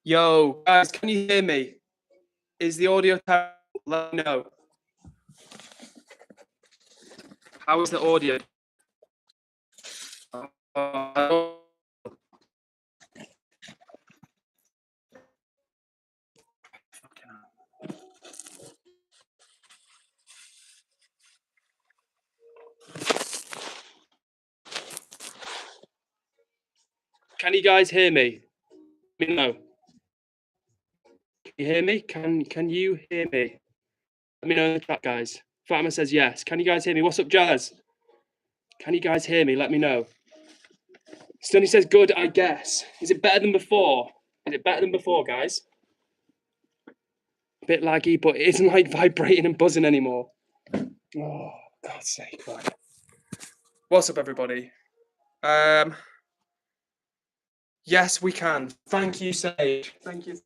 Yo, guys, can you hear me? Is the audio terrible? Let me know. How is the audio? Can you guys hear me? Let me know. Can you hear me? Can you hear me? Let me know in the chat, guys. Fatima says yes. Can you guys hear me? What's up, Jazz? Can you guys hear me? Let me know. Stoney says good, I guess. Is it better than before? Is it better than before, guys? A bit laggy, but it isn't like vibrating and buzzing anymore. Oh, God's sake, right. What's up, everybody? Yes, we can. Thank you, Sage. Thank you.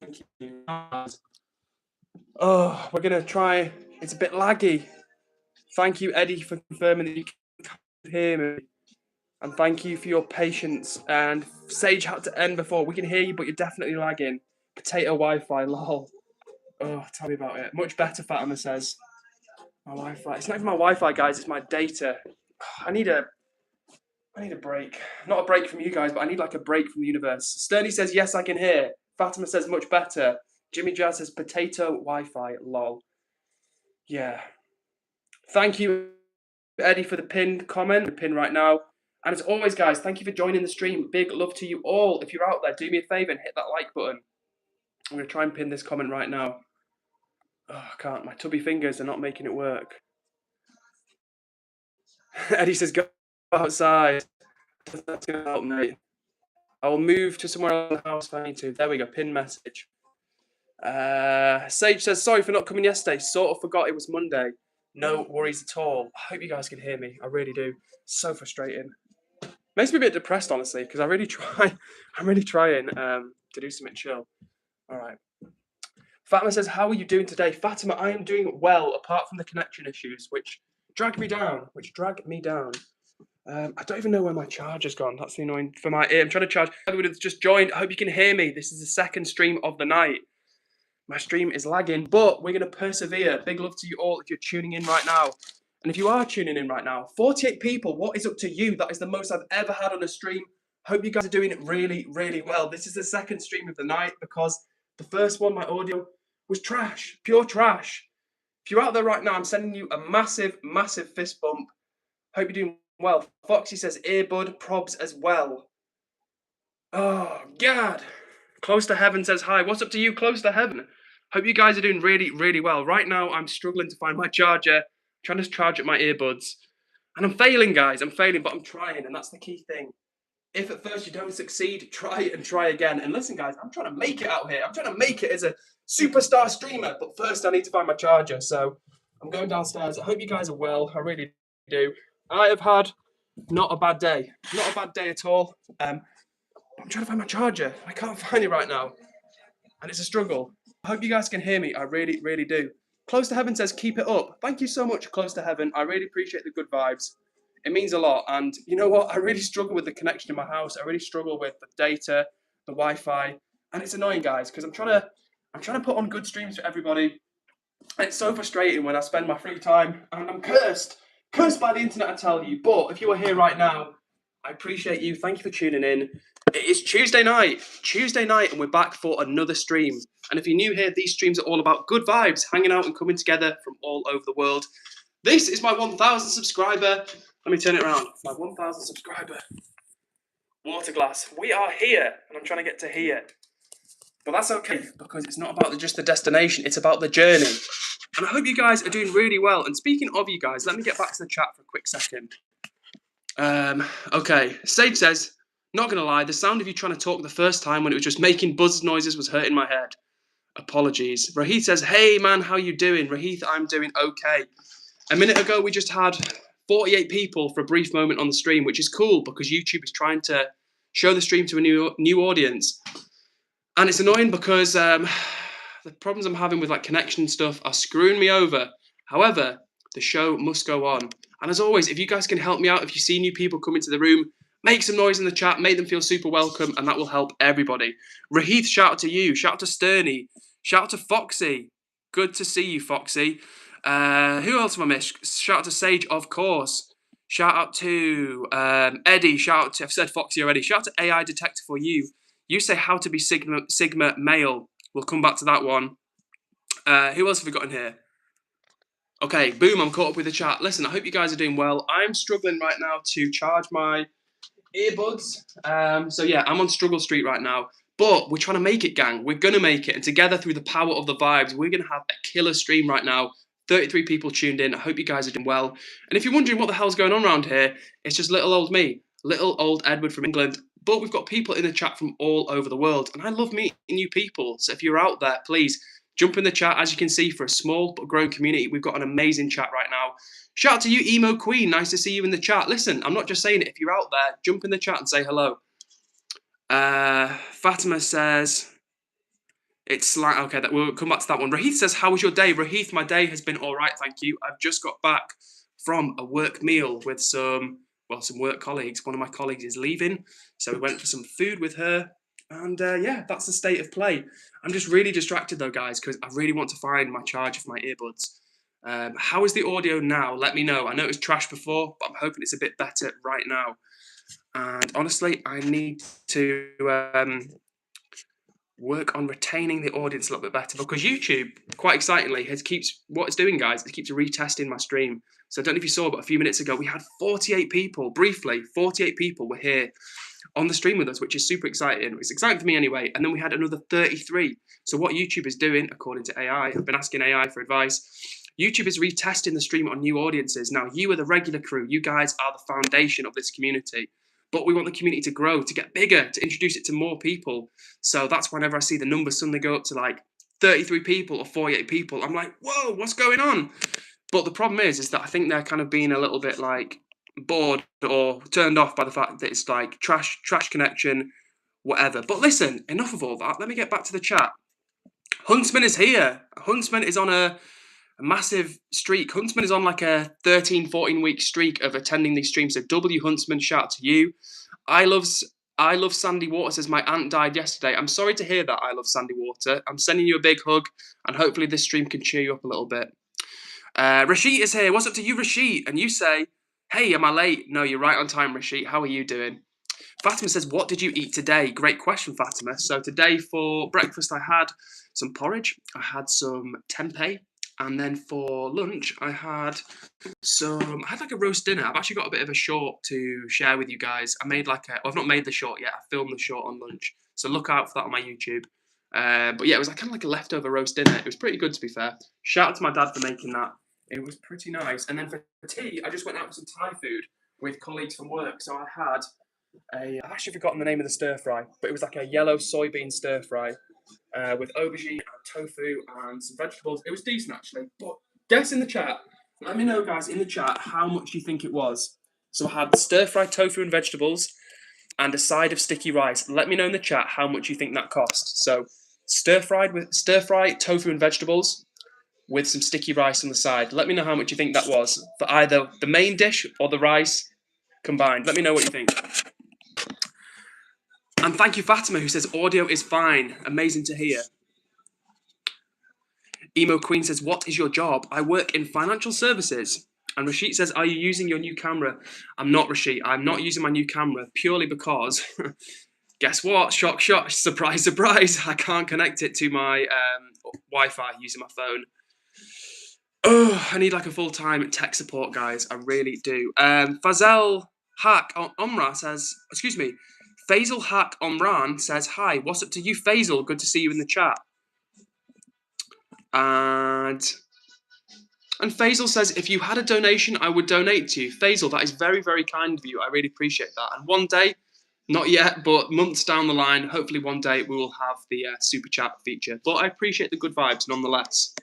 Oh, we're going to try. It's a bit laggy. Thank you, Eddie, for confirming that you can hear me. And thank you for your patience. And Sage had to end before. We can hear you, but you're definitely lagging. Potato Wi-Fi, lol. Oh, tell me about it. Much better, Fatima says. My Wi-Fi. It's not even my Wi-Fi, guys. It's my data. I need a break. Not a break from you guys, but I need like a break from the universe. Sturdy says, yes, I can hear. Fatima says, much better. Jimmy Jazz says, potato Wi-Fi, lol. Yeah. Thank you, Eddie, for the pinned comment, the pin right now. And as always, guys, thank you for joining the stream. Big love to you all. If you're out there, do me a favor and hit that like button. I'm going to try and pin this comment right now. Oh, I can't. My tubby fingers are not making it work. Eddie says, go outside. That's going to help, mate. I will move to somewhere else in the house if I need to. There we go, pin message. Sage says, sorry for not coming yesterday. Sort of forgot it was Monday. No worries at all. I hope you guys can hear me. I really do. So frustrating. Makes me a bit depressed, honestly, because I really try. I'm really trying to do something chill. All right. Fatima says, how are you doing today? Fatima, I am doing well, apart from the connection issues, which drag me down. I don't even know where my charger's gone. That's the annoying for my ear. I'm trying to charge. Everyone that's just joined, I hope you can hear me. This is the second stream of the night. My stream is lagging, but we're going to persevere. Big love to you all if you're tuning in right now. And if you are tuning in right now, 48 people, what is up to you? That is the most I've ever had on a stream. Hope you guys are doing it really, really well. This is the second stream of the night because the first one, my audio, was trash, pure trash. If you're out there right now, I'm sending you a massive, massive fist bump. Hope you're doing well. Foxy says earbud probs as well. Oh, God. Close to Heaven says hi. What's up to you, Close to Heaven? Hope you guys are doing really, really well. Right now, I'm struggling to find my charger. I'm trying to charge up my earbuds. And I'm failing, guys. I'm failing, but I'm trying, and that's the key thing. If at first you don't succeed, try and try again. And listen, guys, I'm trying to make it out here. I'm trying to make it as a superstar streamer. But first, I need to find my charger. So I'm going downstairs. I hope you guys are well. I really do. I have had not a bad day. Not a bad day at all. I'm trying to find my charger. I can't find it right now. And it's a struggle. I hope you guys can hear me. I really, really do. Close to Heaven says, keep it up. Thank you so much, Close to Heaven. I really appreciate the good vibes. It means a lot. And you know what? I really struggle with the connection in my house. I really struggle with the data, the Wi-Fi. And it's annoying, guys, because I'm trying to put on good streams for everybody. And it's so frustrating when I spend my free time and I'm cursed. Cursed by the internet, I tell you. But if you are here right now, I appreciate you. Thank you for tuning in. It is Tuesday night, and we're back for another stream. And if you're new here, these streams are all about good vibes, hanging out and coming together from all over the world. This is my 1,000 subscriber. Let me turn it around. My 1,000 subscriber water glass. We are here, and I'm trying to get to here. But that's okay, because it's not about just the destination. It's about the journey. And I hope you guys are doing really well. And speaking of you guys, let me get back to the chat for a quick second. Okay, Sage says, not going to lie, the sound of you trying to talk the first time when it was just making buzz noises was hurting my head. Apologies. Rahith says, hey man, how you doing? Rahith, I'm doing okay. A minute ago, we just had 48 people for a brief moment on the stream, which is cool because YouTube is trying to show the stream to a new audience. And it's annoying because the problems I'm having with like connection stuff are screwing me over. However, the show must go on. And as always, if you guys can help me out, if you see new people come into the room, Make some noise in the chat, make them feel super welcome, and that will help everybody. Rahith, shout out to you. Shout out to Sterney. Shout out to Foxy. Good to see you, Foxy. Who else have I missed? Shout out to Sage, of course. Shout out to Eddie. Shout out to, I've said Foxy already. Shout out to AI Detector for you. You say how to be Sigma male. We'll come back to that one. Who else have we got in here? Okay, boom, I'm caught up with the chat. Listen, I hope you guys are doing well. I'm struggling right now to charge my earbuds. So yeah, I'm on Struggle Street right now. But we're trying to make it, gang. We're going to make it. And together, through the power of the vibes, we're going to have a killer stream right now. 33 people tuned in. I hope you guys are doing well. And if you're wondering what the hell's going on around here, it's just little old me, little old Edward from England. But we've got people in the chat from all over the world. And I love meeting new people. So if you're out there, please jump in the chat. As you can see, for a small but growing community, we've got an amazing chat right now. Shout out to you, Emo Queen. Nice to see you in the chat. Listen, I'm not just saying it. If you're out there, jump in the chat and say hello. Fatima says, it's like, okay, we'll come back to that one. Rahith says, how was your day? Rahith, my day has been all right, thank you. I've just got back from a work meal with some work colleagues. One of my colleagues is leaving, so we went for some food with her. And yeah, that's the state of play. I'm just really distracted though, guys, because I really want to find my charger for my earbuds. How is the audio now? Let me know. I know it was trash before, but I'm hoping it's a bit better right now. And honestly, I need to work on retaining the audience a little bit better, because YouTube, quite excitingly, what it's doing, guys, it keeps retesting my stream. So I don't know if you saw, but a few minutes ago, we had 48 people, briefly, 48 people were here on the stream with us, which is super exciting. It's exciting for me anyway. And then we had another 33. So what YouTube is doing, according to AI, I've been asking AI for advice. YouTube is retesting the stream on new audiences. Now, you are the regular crew. You guys are the foundation of this community. But we want the community to grow, to get bigger, to introduce it to more people. So that's whenever I see the numbers suddenly go up to like 33 people or 48 people, I'm like, whoa, what's going on? But the problem is that I think they're kind of being a little bit like bored or turned off by the fact that it's like trash connection, whatever. But listen, enough of all that. Let me get back to the chat. Huntsman is here. Huntsman is on a massive streak. Huntsman is on like a 13, 14-week streak of attending these streams. So W Huntsman, shout out to you. I love Sandy Water says, my aunt died yesterday. I'm sorry to hear that, I love Sandy Water. I'm sending you a big hug, and hopefully this stream can cheer you up a little bit. Rashid is here. What's up to you, Rashid? And you say, hey, am I late? No, you're right on time, Rashid. How are you doing? Fatima says, what did you eat today? Great question, Fatima. So today for breakfast, I had some porridge. I had some tempeh. And then for lunch, I had like a roast dinner. I've actually got a bit of a short to share with you guys. I made I've not made the short yet. I filmed the short on lunch. So look out for that on my YouTube. But yeah, it was kind of like a leftover roast dinner. It was pretty good, to be fair. Shout out to my dad for making that. It was pretty nice. And then for tea, I just went out for some Thai food with colleagues from work. So I had I've actually forgotten the name of the stir fry, but it was like a yellow soybean stir fry with aubergine and tofu and some vegetables. It was decent, actually. But guess in the chat. Let me know, guys, in the chat how much you think it was. So I had stir fried tofu and vegetables and a side of sticky rice. Let me know in the chat how much you think that cost. So stir fry tofu and vegetables with some sticky rice on the side. Let me know how much you think that was for either the main dish or the rice combined. Let me know what you think. And thank you, Fatima, who says audio is fine. Amazing to hear. Emo Queen says, what is your job? I work in financial services. And Rashid says, are you using your new camera? I'm not, Rashid. I'm not using my new camera purely because, guess what? Shock, shock, surprise, surprise. I can't connect it to my Wi-Fi using my phone. Oh, I need like a full-time tech support, guys. I really do. Fazel Haq Omra says, excuse me, Faisal Haq Omran says, hi, what's up to you, Faisal? Good to see you in the chat. And Faisal says, if you had a donation, I would donate to you. Faisal, that is very, very kind of you. I really appreciate that. And one day, not yet, but months down the line, hopefully one day we will have the super chat feature. But I appreciate the good vibes nonetheless.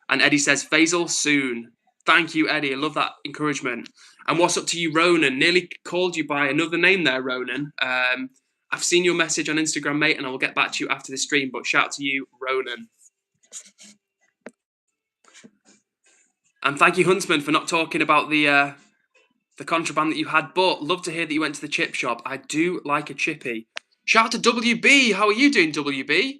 And Eddie says, Faisal, soon. Thank you, Eddie. I love that encouragement. And what's up to you, Ronan? Nearly called you by another name there, Ronan. I've seen your message on Instagram, mate, and I will get back to you after the stream. But shout out to you, Ronan. And thank you, Huntsman, for not talking about the the contraband that you had, but love to hear that you went to the chip shop. I do like a chippy. Shout out to WB. How are you doing, WB?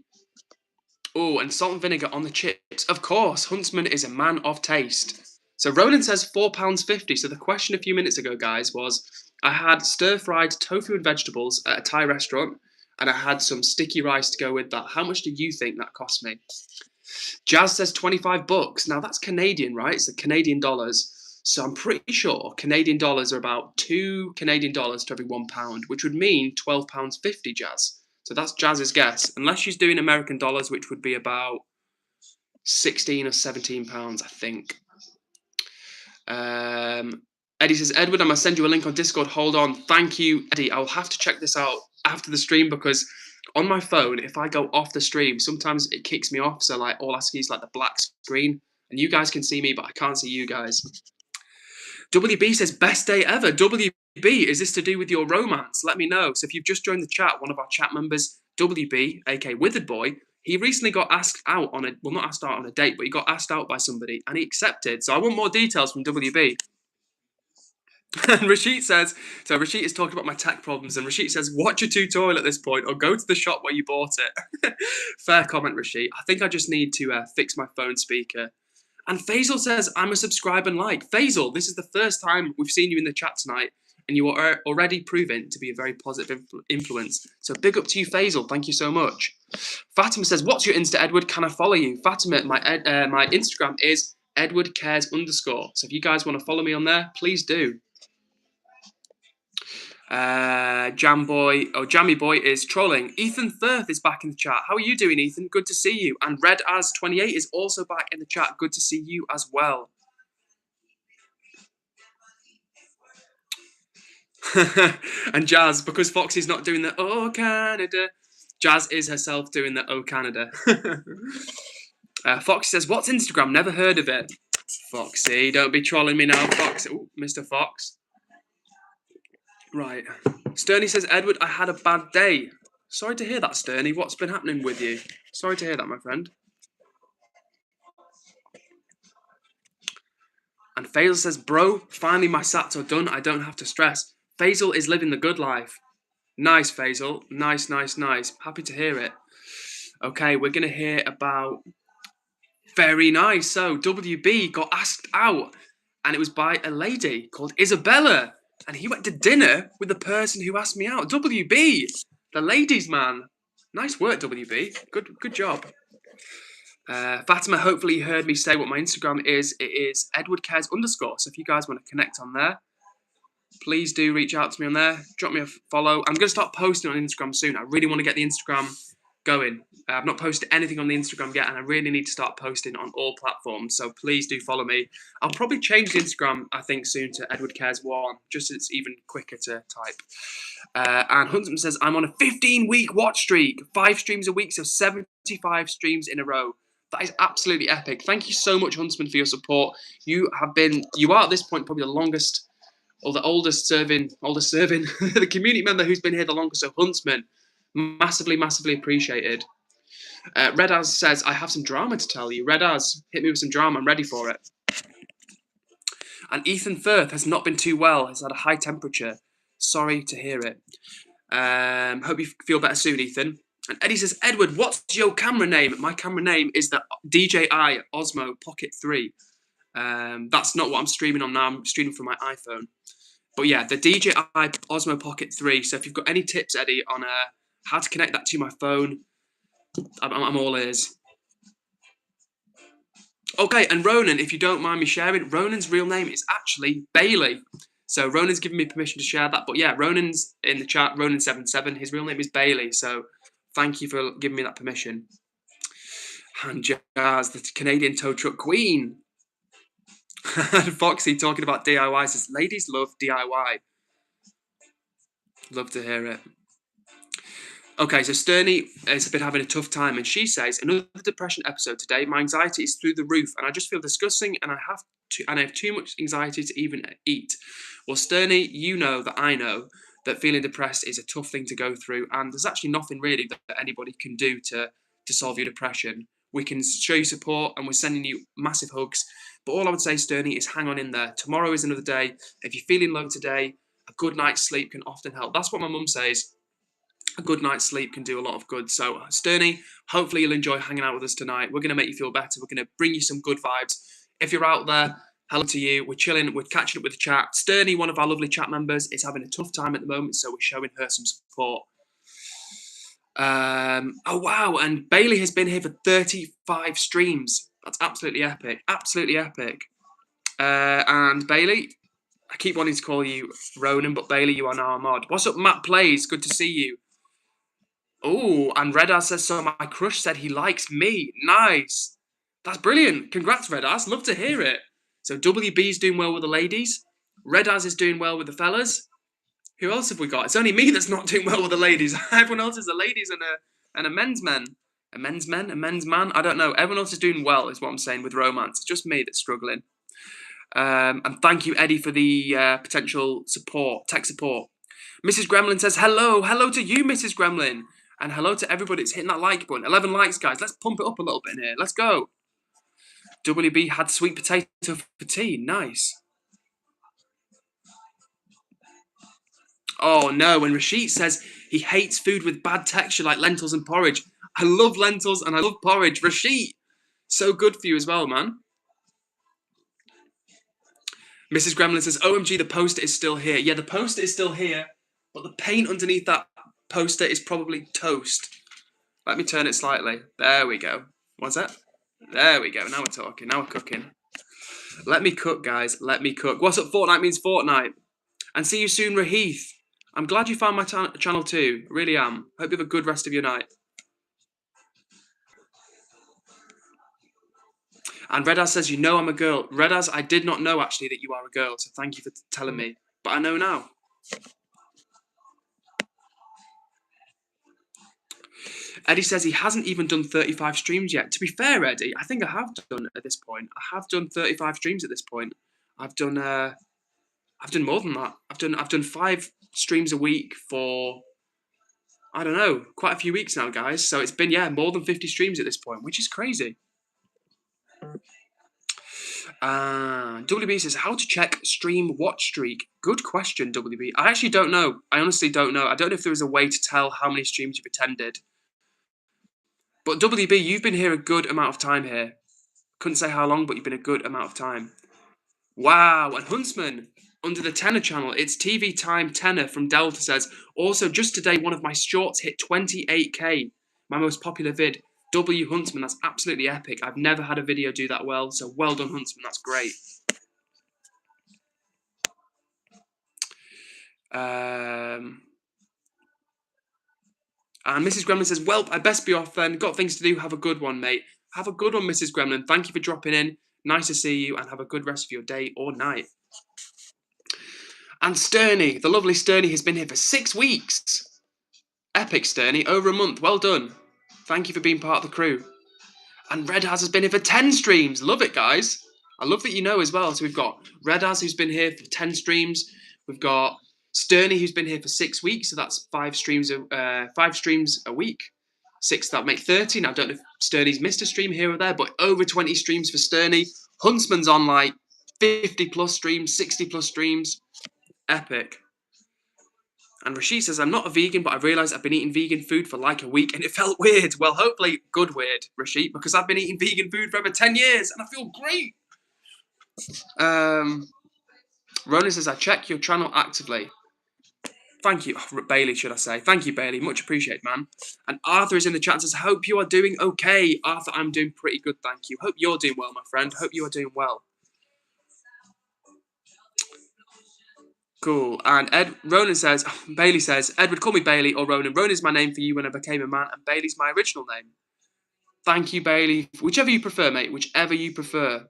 Oh, and salt and vinegar on the chips. Of course, Huntsman is a man of taste. So Ronan says £4.50. So the question a few minutes ago, guys, was I had stir-fried tofu and vegetables at a Thai restaurant, and I had some sticky rice to go with that. How much do you think that cost me? Jazz says $25. Now that's Canadian, right? It's the Canadian dollars. So I'm pretty sure Canadian dollars are about $2 Canadian to every £1, which would mean £12.50, Jazz. So that's Jazz's guess. Unless she's doing American dollars, which would be about 16 or 17 pounds, I think. Eddie says, Edward, I'm going to send you a link on Discord. Hold on. Thank you, Eddie. I'll have to check this out after the stream because on my phone, if I go off the stream, sometimes it kicks me off. So like all I see is like the black screen. And you guys can see me, but I can't see you guys. WB says, best day ever. WB, is this to do with your romance? Let me know. So if you've just joined the chat, one of our chat members, WB, aka Withered Boy, he recently got asked out on a, well, not asked out on a date, but he got asked out by somebody and he accepted. So I want more details from WB. And Rashid says, so Rashid is talking about my tech problems, and Rashid says, watch a tutorial at this point or go to the shop where you bought it. Fair comment, Rashid. I think I just need to fix my phone speaker. And Faisal says, I'm a subscribe and like. Faisal, this is the first time we've seen you in the chat tonight, and you are already proven to be a very positive influence. So big up to you, Faisal. Thank you so much. Fatima says, what's your Insta, Edward? Can I follow you? Fatima, my Instagram is EdwardCares_. So if you guys want to follow me on there, please do. Jammy Boy is trolling. Ethan Firth is back in the chat. How are you doing, Ethan? Good to see you. And Red As 28 is also back in the chat. Good to see you as well. And Jazz, because Foxy's not doing the Oh Canada, Jazz is herself doing the Oh Canada. Foxy says, what's Instagram? Never heard of it. Foxy, don't be trolling me now, Foxy. Ooh, Mr. Fox. Right. Sterney says, Edward, I had a bad day. Sorry to hear that, Sterney. What's been happening with you? Sorry to hear that, my friend. And Faisal says, bro, finally my sats are done. I don't have to stress. Faisal is living the good life. Nice, Faisal. Nice, nice, nice. Happy to hear it. Okay, we're going to hear about... Very nice. So, WB got asked out, and it was by a lady called Isabella. And he went to dinner with the person who asked me out. WB, the ladies' man. Nice work, WB. Good job. Fatima, hopefully you heard me say what my Instagram is. It is EdwardCares_. So if you guys want to connect on there, please do reach out to me on there. Drop me a follow. I'm going to start posting on Instagram soon. I really want to get the Instagram going. I've not posted anything on the Instagram yet, and I really need to start posting on all platforms. So please do follow me. I'll probably change the Instagram, I think, soon to EdwardCares1, just so it's even quicker to type. And Huntsman says, I'm on a 15-week watch streak, 5 streams a week, so 75 streams in a row. That is absolutely epic. Thank you so much, Huntsman, for your support. You are at this point probably the longest, or the oldest serving, the community member who's been here the longest. So Huntsman, massively, massively appreciated. Red Az says, I have some drama to tell you. Red Az, hit me with some drama. I'm ready for it. And Ethan Firth has not been too well. Has had a high temperature. Sorry to hear it. Hope you feel better soon, Ethan. And Eddie says, Edward, what's your camera name? My camera name is the DJI Osmo Pocket 3. That's not what I'm streaming on now. I'm streaming from my iPhone. But yeah, the DJI Osmo Pocket 3. So if you've got any tips, Eddie, on how to connect that to my phone, I'm all ears. Okay, and Ronan, if you don't mind me sharing, Ronan's real name is actually Bailey. So Ronan's given me permission to share that. But yeah, Ronan's in the chat, Ronan77. His real name is Bailey. So thank you for giving me that permission. And Jazz, the Canadian tow truck queen. Foxy talking about DIY says, ladies love DIY. Love to hear it. Okay, so Sterney has been having a tough time, and she says, another depression episode today. My anxiety is through the roof, and I just feel disgusting, and I have too much anxiety to even eat. Well, Sterney, you know that I know that feeling depressed is a tough thing to go through, and there's actually nothing really that anybody can do to solve your depression. We can show you support, and we're sending you massive hugs, But all I would say, Sterny, is hang on in there. Tomorrow is another day. If you're feeling low today, a good night's sleep can often help. That's what my mum says. A good night's sleep can do a lot of good. So, Sterny, hopefully you'll enjoy hanging out with us tonight. We're going to make you feel better. We're going to bring you some good vibes. If you're out there, hello to you. We're chilling. We're catching up with the chat. Sterny, one of our lovely chat members, is having a tough time at the moment, so we're showing her some support. Oh, wow. And Bailey has been here for 35 streams. That's absolutely epic. Absolutely epic. And Bailey, I keep wanting to call you Ronan, but Bailey, you are now a mod. What's up, Matt Plays? Good to see you. Oh, and Redaz says, so my crush said he likes me. Nice. That's brilliant. Congrats, Redaz. Love to hear it. So WB's doing well with the ladies. Redaz is doing well with the fellas. Who else have we got? It's only me that's not doing well with the ladies. Everyone else is a ladies and a men's man. A men's man? I don't know. Everyone else is doing well, is what I'm saying, with romance. It's just me that's struggling. And thank you, Eddie, for the potential support, tech support. Mrs. Gremlin says, hello. Hello to you, Mrs. Gremlin. And hello to everybody that's hitting that like button. 11 likes, guys. Let's pump it up a little bit in here. Let's go. WB had sweet potato for tea. Nice. Oh, no. When Rashid says he hates food with bad texture like lentils and porridge. I love lentils and I love porridge. Rashid, so good for you as well, man. Mrs. Gremlin says, OMG, the poster is still here. Yeah, the poster is still here, but the paint underneath that poster is probably toast. Let me turn it slightly. There we go. What's that? There we go. Now we're talking. Now we're cooking. Let me cook, guys. Let me cook. What's up? Fortnite means fortnight. And see you soon, Rahith. I'm glad you found my channel too. Really am. Hope you have a good rest of your night. And Redaz says, you know I'm a girl. Redaz, I did not know actually that you are a girl, so thank you for telling me. But I know now. Eddie says he hasn't even done 35 streams yet. To be fair, Eddie, I think I have done at this point. I have done 35 streams at this point. I've done more than that. I've done 5 streams a week for, I don't know, quite a few weeks now, guys. So it's been, more than 50 streams at this point, which is crazy. WB says, how to check stream watch streak? Good question, WB. I actually don't know. I honestly don't know. I don't know if there is a way to tell how many streams you've attended. But WB, you've been here a good amount of time here. Couldn't say how long, but you've been a good amount of time. Wow, and Huntsman, under the Tenor channel, it's TV Time Tenor from Delta says, also just today one of my shorts hit 28k, my most popular vid. W Huntsman, that's absolutely epic. I've never had a video do that well, so well done, Huntsman, that's great. And Mrs. Gremlin says, well, I best be off then. Got things to do. Have a good one, mate. Have a good one, Mrs. Gremlin. Thank you for dropping in. Nice to see you, and have a good rest of your day or night. And Sterny, the lovely Sterny, has been here for 6 weeks. Epic, Sterny. Over a month. Well done. Thank you for being part of the crew. And Redaz has been here for 10 streams. Love it, guys. I love that you know as well. So we've got Redaz, who's been here for 10 streams. We've got Sterny, who's been here for 6 weeks. So that's 5 streams a week. 6, that would make 30. Now, I don't know if Sterny's missed a stream here or there, but over 20 streams for Sterny. Huntsman's on like 50 plus streams, 60 plus streams. Epic. And Rashid says, I'm not a vegan, but I realised I've been eating vegan food for like a week and it felt weird. Well, hopefully good weird, Rashid, because I've been eating vegan food for over 10 years and I feel great. Ronan says, I check your channel actively. Thank you, Bailey, should I say. Thank you, Bailey. Much appreciated, man. And Arthur is in the chat and says, hope you are doing okay. Arthur, I'm doing pretty good, thank you. Hope you're doing well, my friend. Hope you are doing well. Cool. And Bailey says, Edward, call me Bailey or Ronan. Ronan is my name for you when I became a man, and Bailey's my original name. Thank you, Bailey. Whichever you prefer, mate. Whichever you prefer.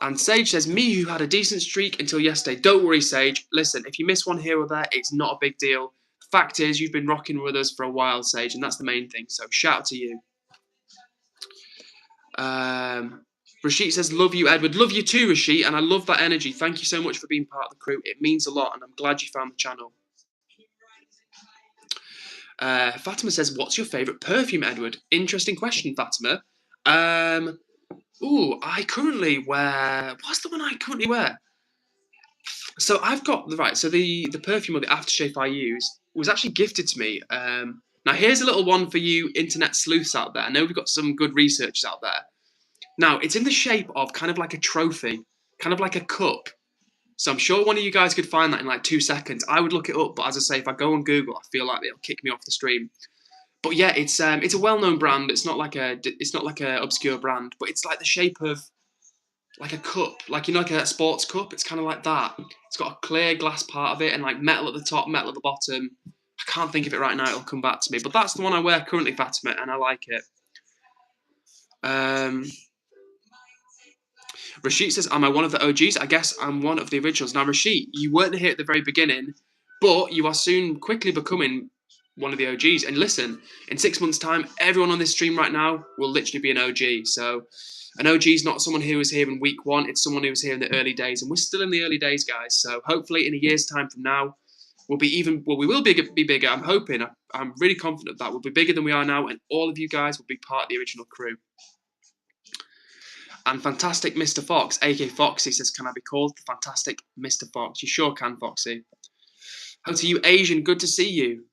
And Sage says, me who had a decent streak until yesterday. Don't worry, Sage. Listen, if you miss one here or there, it's not a big deal. The fact is, you've been rocking with us for a while, Sage, and that's the main thing. So shout out to you. Rashid says, love you, Edward. Love you too, Rashid, and I love that energy. Thank you so much for being part of the crew. It means a lot, and I'm glad you found the channel. Fatima says, what's your favourite perfume, Edward? Interesting question, Fatima. Ooh, I currently wear. What's the one I currently wear? So I've got right. So the perfume or the aftershave I use was actually gifted to me. Now here's a little one for you internet sleuths out there. I know we've got some good researchers out there. Now it's in the shape of kind of like a trophy, kind of like a cup. So I'm sure one of you guys could find that in like 2 seconds. I would look it up, but as I say, if I go on Google, I feel like it'll kick me off the stream. But yeah, it's a well-known brand. It's not like a obscure brand, but it's like the shape of like a cup, like like a sports cup. It's kind of like that. It's got a clear glass part of it and like metal at the top, metal at the bottom. I can't think of it right now. It'll come back to me. But that's the one I wear currently, Fatima, and I like it. Rashid says, "Am I one of the OGs? I guess I'm one of the originals." Now, Rashid, you weren't here at the very beginning, but you are soon quickly becoming one of the OGs. And listen, in 6 months' time, everyone on this stream right now will literally be an OG. So an OG is not someone who was here in week one. It's someone who was here in the early days. And we're still in the early days, guys. So hopefully in a year's time from now, we will be bigger. I'm hoping. I'm really confident that we'll be bigger than we are now. And all of you guys will be part of the original crew. And Fantastic Mr. Fox, aka Foxy, says, "Can I be called the Fantastic Mr. Fox?" You sure can, Foxy. How to you, Asian? Good to see you.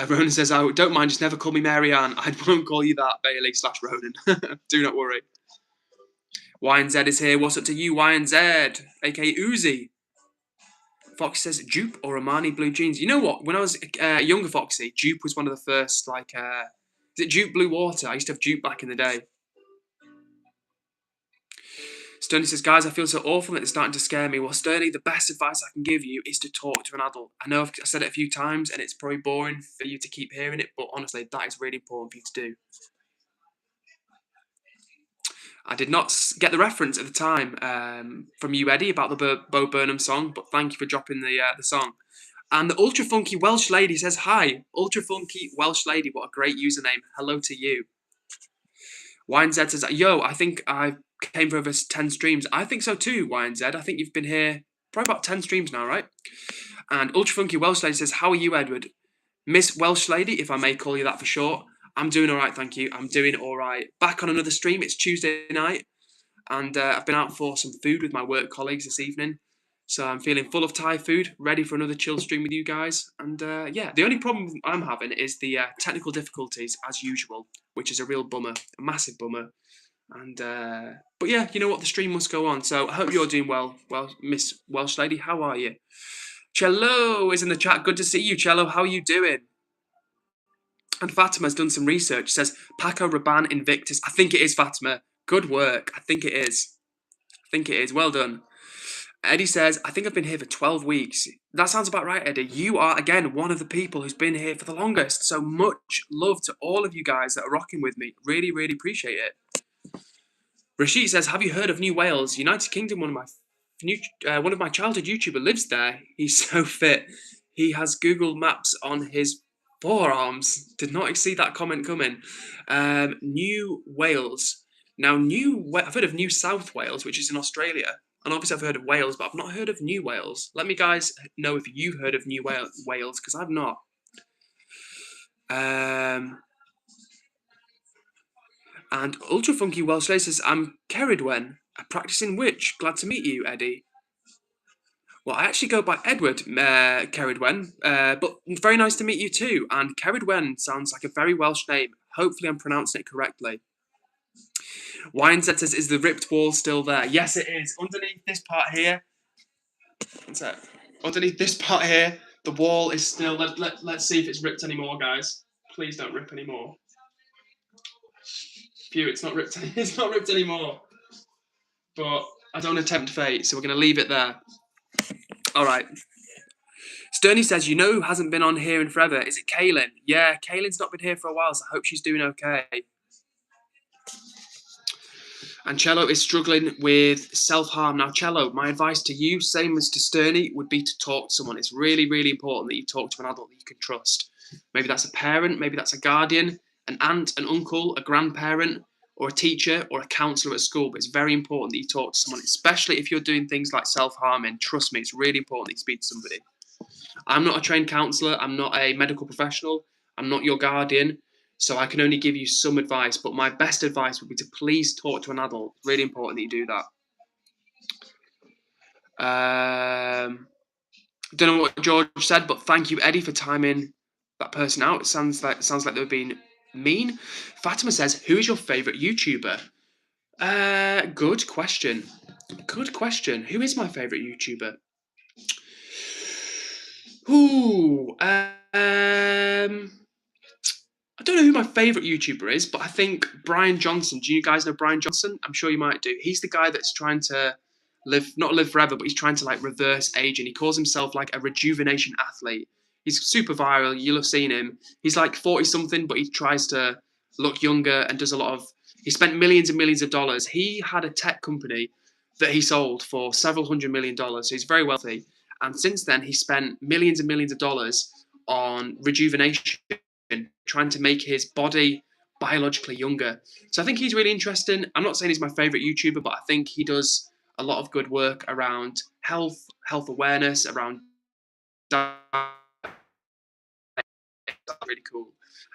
Ronan says, "I don't mind, just never call me Mary Ann. I won't call you that, Bailey/Ronan. Do not worry." YNZ is here. What's up to you, YNZ? aka Uzi. Fox says, "Jupe or Armani blue jeans?" You know what? When I was younger, Foxy, Jupe was one of the first, like, is it Jupe Blue Water? I used to have Jupe back in the day. Stoney says, "Guys, I feel so awful that it's starting to scare me." Well, Stoney, the best advice I can give you is to talk to an adult. I know I've said it a few times and it's probably boring for you to keep hearing it, but honestly, that is really important for you to do. I did not get the reference at the time from you, Eddie, about the Bo Burnham song, but thank you for dropping the song. And the Ultra Funky Welsh Lady says, "Hi, Ultra Funky Welsh Lady, what a great username. Hello to you." YNZ says, "Yo, I think I came for over 10 streams." I think so too, YNZ. I think you've been here probably about 10 streams now, right? And Ultra Funky Welsh Lady says, "How are you, Edward? Miss Welsh Lady, if I may call you that for short." I'm doing all right, thank you. I'm doing all right. Back on another stream. It's Tuesday night, and I've been out for some food with my work colleagues this evening. So I'm feeling full of Thai food, ready for another chill stream with you guys. And yeah, the only problem I'm having is the technical difficulties, as usual, which is a real bummer, a massive bummer. And but yeah, you know what? The stream must go on. So I hope you're doing well. Well, Miss Welsh Lady, how are you? Cello is in the chat. Good to see you, Cello. How are you doing? And Fatima's done some research. Says Paco Rabanne Invictus. I think it is, Fatima. Good work. I think it is. I think it is. Well done. Eddie says, "I think I've been here for 12 weeks. That sounds about right, Eddie. You are, again, one of the people who's been here for the longest. So much love to all of you guys that are rocking with me. Really, really appreciate it." Rashid says, "Have you heard of New Wales? United Kingdom, one of my childhood YouTuber lives there. He's so fit. He has Google Maps on his forearms." Did not see that comment coming. New Wales. Now, I've heard of New South Wales, which is in Australia. And obviously I've heard of Wales, but I've not heard of New Wales. Let me guys know if you've heard of New Wales, because I've not. And Ultra Funky Welsh Lady says, "I'm Ceridwen, a practicing witch. Glad to meet you, Eddie." Well, I actually go by Edward Ceridwen, but very nice to meet you too. And Ceridwen sounds like a very Welsh name. Hopefully I'm pronouncing it correctly. YNZ says, "Is the ripped wall still there?" Yes, it is. Underneath this part here, underneath this part here, the wall is still. Let's see if it's ripped anymore, guys. Please don't rip anymore. Phew, it's not ripped. It's not ripped anymore. But I don't attempt fate, so we're going to leave it there. All right. Sterney says, "You know who hasn't been on here in forever? Is it Kaylin?" Yeah, Kaylin's not been here for a while, so I hope she's doing okay. And Cello is struggling with self-harm. Now, Cello, my advice to you, same as to Sterney, would be to talk to someone. It's really, really important that you talk to an adult that you can trust. Maybe that's a parent, maybe that's a guardian, an aunt, an uncle, a grandparent, or a teacher, or a counsellor at school. But it's very important that you talk to someone, especially if you're doing things like self-harming. Trust me, it's really important that you speak to somebody. I'm not a trained counsellor. I'm not a medical professional. I'm not your guardian. So I can only give you some advice, but my best advice would be to please talk to an adult. Really important that you do that. Don't know what George said, but thank you, Eddie, for timing that person out. It sounds like they were being mean. Fatima says, "Who is your favourite YouTuber?" Good question. Good question. Who is my favourite YouTuber? Ooh, I don't know who my favourite YouTuber is, but I think Brian Johnson. Do you guys know Brian Johnson? I'm sure you might do. He's the guy that's trying to not live forever, but he's trying to like reverse aging. He calls himself like a rejuvenation athlete. He's super viral. You'll have seen him. He's like 40 something, but he tries to look younger and does a lot of. He spent millions and millions of dollars. He had a tech company that he sold for several $100 million. So he's very wealthy. And since then, he spent millions and millions of dollars on rejuvenation, trying to make his body biologically younger. So I think he's really interesting. I'm not saying he's my favorite YouTuber, but I think he does a lot of good work around health awareness, around diet. That's really cool.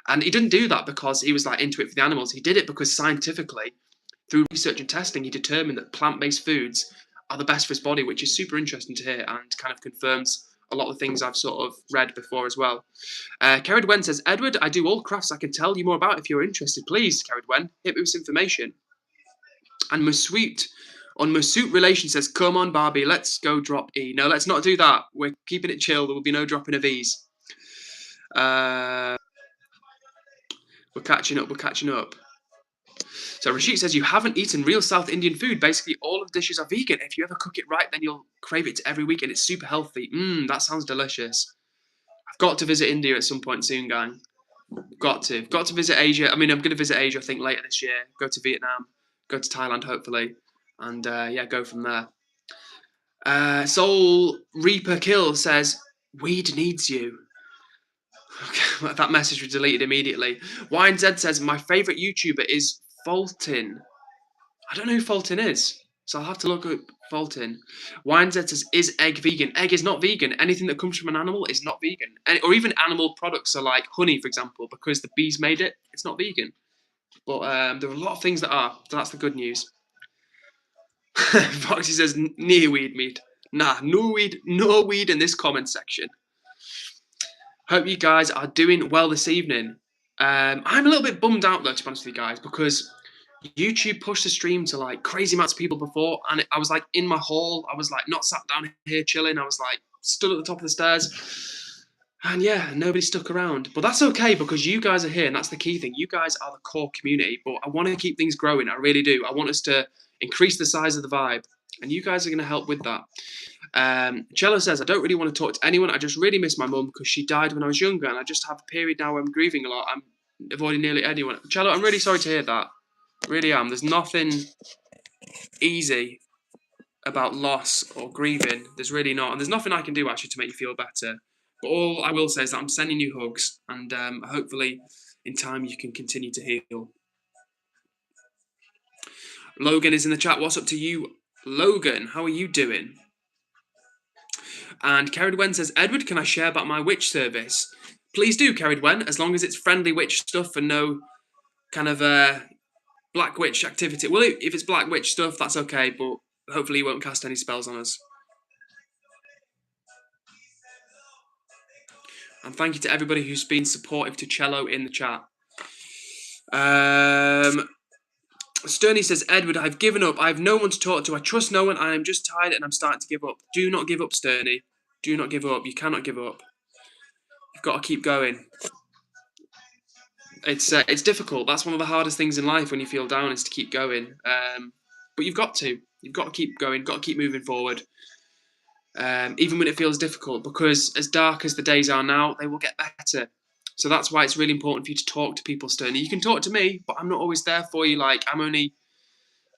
And he didn't do that because he was like into it for the animals. He did it because scientifically, through research and testing, he determined that plant-based foods are the best for his body, which is super interesting to hear and kind of confirms a lot of things I've sort of read before as well. Carried Wen says, "Edward, I do all crafts I can tell you more about if you're interested. Please, Carried Wen, hit me with some information." And Masweet on Masoot Relation says, "Come on, Barbie, let's go drop E." No, let's not do that. We're keeping it chill. There will be no dropping of E's. We're catching up. So Rashid says, "You haven't eaten real South Indian food. Basically, all of the dishes are vegan. If you ever cook it right, then you'll crave it every week, and it's super healthy." That sounds delicious. I've got to visit India at some point soon, gang. Got to visit Asia. I mean, I'm going to visit Asia, I think, later this year. Go to Vietnam, go to Thailand, hopefully, and go from there. Soul Reaper Kill says, "Weed needs you." Okay, that message was deleted immediately. Wine Z says, "My favourite YouTuber is Fulton." I don't know who Fulton is, so I'll have to look up Fulton. Wine Z says, "Is egg vegan?" Egg is not vegan. Anything that comes from an animal is not vegan. Or even animal products, so like honey, for example, because the bees made it, it's not vegan. But there are a lot of things that are, so that's the good news. Foxy says, "Near weed meat." Nah, no weed in this comment section. Hope you guys are doing well this evening. I'm a little bit bummed out though, to be honest with you guys, because YouTube pushed the stream to like crazy amounts of people before, and I was like in my hall. I was like not sat down here chilling. I was like stood at the top of the stairs, and yeah, nobody stuck around. But that's okay because you guys are here, and that's the key thing. You guys are the core community. But I want to keep things growing. I really do. I want us to increase the size of the vibe, and you guys are going to help with that. Cello says, "I don't really want to talk to anyone. I just really miss my mum because she died when I was younger, and I just have a period now where I'm grieving a lot. I'm avoiding nearly anyone." Cello, I'm really sorry to hear that. Really am. There's nothing easy about loss or grieving. There's really not. And there's nothing I can do actually to make you feel better. But all I will say is that I'm sending you hugs, and hopefully in time you can continue to heal. Logan is in the chat. What's up to you, Logan? How are you doing? And Carried Wen says, "Edward, can I share about my witch service?" Please do, Carried Wen, as long as it's friendly witch stuff and no kind of Black Witch activity. Well, if it's Black Witch stuff, that's okay, but hopefully you won't cast any spells on us. And thank you to everybody who's been supportive to Cello in the chat. Sterney says, "Edward, I've given up. I have no one to talk to. I trust no one. I am just tired and I'm starting to give up." Do not give up, Sterney. Do not give up. You cannot give up. You've got to keep going. It's difficult. That's one of the hardest things in life when you feel down is to keep going. But you've got to. You've got to keep going. Got to keep moving forward. Even when it feels difficult, because as dark as the days are now, they will get better. So that's why it's really important for you to talk to people, Sterney. You can talk to me, but I'm not always there for you. Like, I'm only,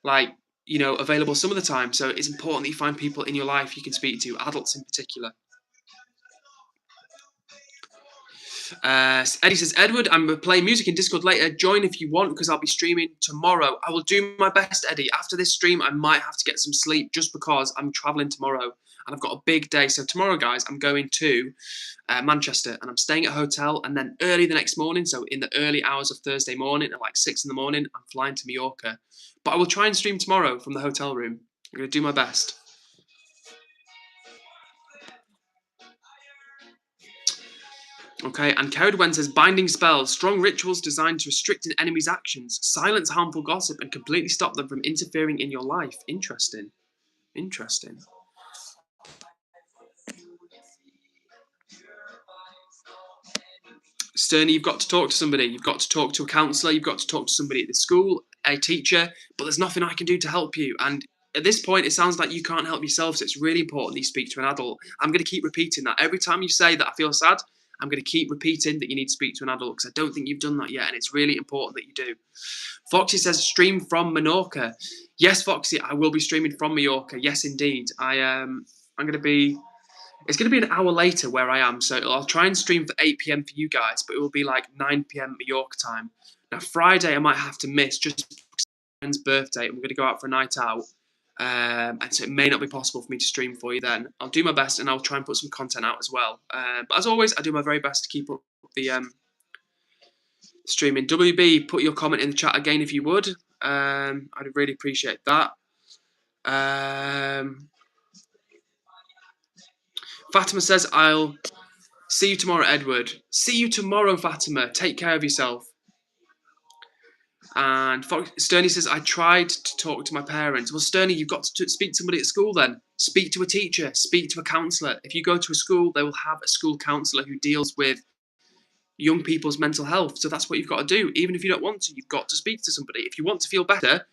available some of the time. So it's important that you find people in your life you can speak to, adults in particular. Eddie says, "Edward, I'm going to play music in Discord later. Join if you want, because I'll be streaming tomorrow." I will do my best, Eddie. After this stream, I might have to get some sleep just because I'm traveling tomorrow. and I've got a big day. So tomorrow, guys, I'm going to Manchester, and I'm staying at a hotel, and then early the next morning, so in the early hours of Thursday morning at like 6 in the morning, I'm flying to Mallorca. But I will try and stream tomorrow from the hotel room. I'm going to do my best. Okay, and Carried Wen says, binding spells, strong rituals designed to restrict an enemy's actions, silence harmful gossip, and completely stop them from interfering in your life. Interesting. Interesting. Sterny, you've got to talk to somebody. You've got to talk to a counsellor. You've got to talk to somebody at the school, a teacher, but there's nothing I can do to help you. And at this point, it sounds like you can't help yourself, so it's really important that you speak to an adult. I'm going to keep repeating that. Every time you say that I feel sad, I'm going to keep repeating that you need to speak to an adult, because I don't think you've done that yet, and it's really important that you do. Foxy says, stream from Menorca. Yes, Foxy, I will be streaming from Mallorca. Yes, indeed. I'm going to be... It's going to be an hour later where I am, so I'll try and stream for 8 p.m. for you guys, but it will be like 9 p.m. Mallorca time. Now, Friday I might have to miss just because it's my friend's birthday, and we're going to go out for a night out, and so it may not be possible for me to stream for you then. I'll do my best, and I'll try and put some content out as well. But as always, I do my very best to keep up the streaming. WB, put your comment in the chat again if you would. I'd really appreciate that. Fatima says, I'll see you tomorrow, Edward. See you tomorrow, Fatima. Take care of yourself. And Sterny says, I tried to talk to my parents. Well, Sterny, you've got to speak to somebody at school then. Speak to a teacher. Speak to a counsellor. If you go to a school, they will have a school counsellor who deals with young people's mental health. So that's what you've got to do. Even if you don't want to, you've got to speak to somebody. If you want to feel better,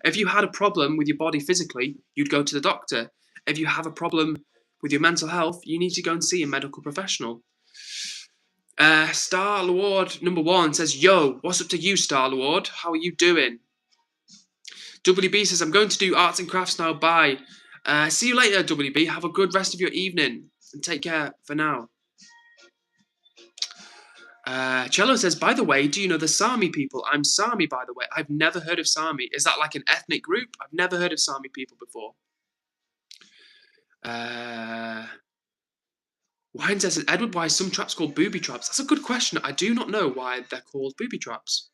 if you had a problem with your body physically, you'd go to the doctor. If you have a problem with your mental health, you need to go and see a medical professional. Star Lord number 1 says, yo, what's up to you, Star Lord? How are you doing? WB says, I'm going to do arts and crafts now. Bye. See you later, WB. Have a good rest of your evening and take care for now. Cello says, by the way, do you know the Sami people? I'm Sami, by the way. I've never heard of Sami. Is that like an ethnic group? I've never heard of Sami people before. Wine says, Edward, why are some traps called booby traps? That's a good question. I do not know why they're called booby traps.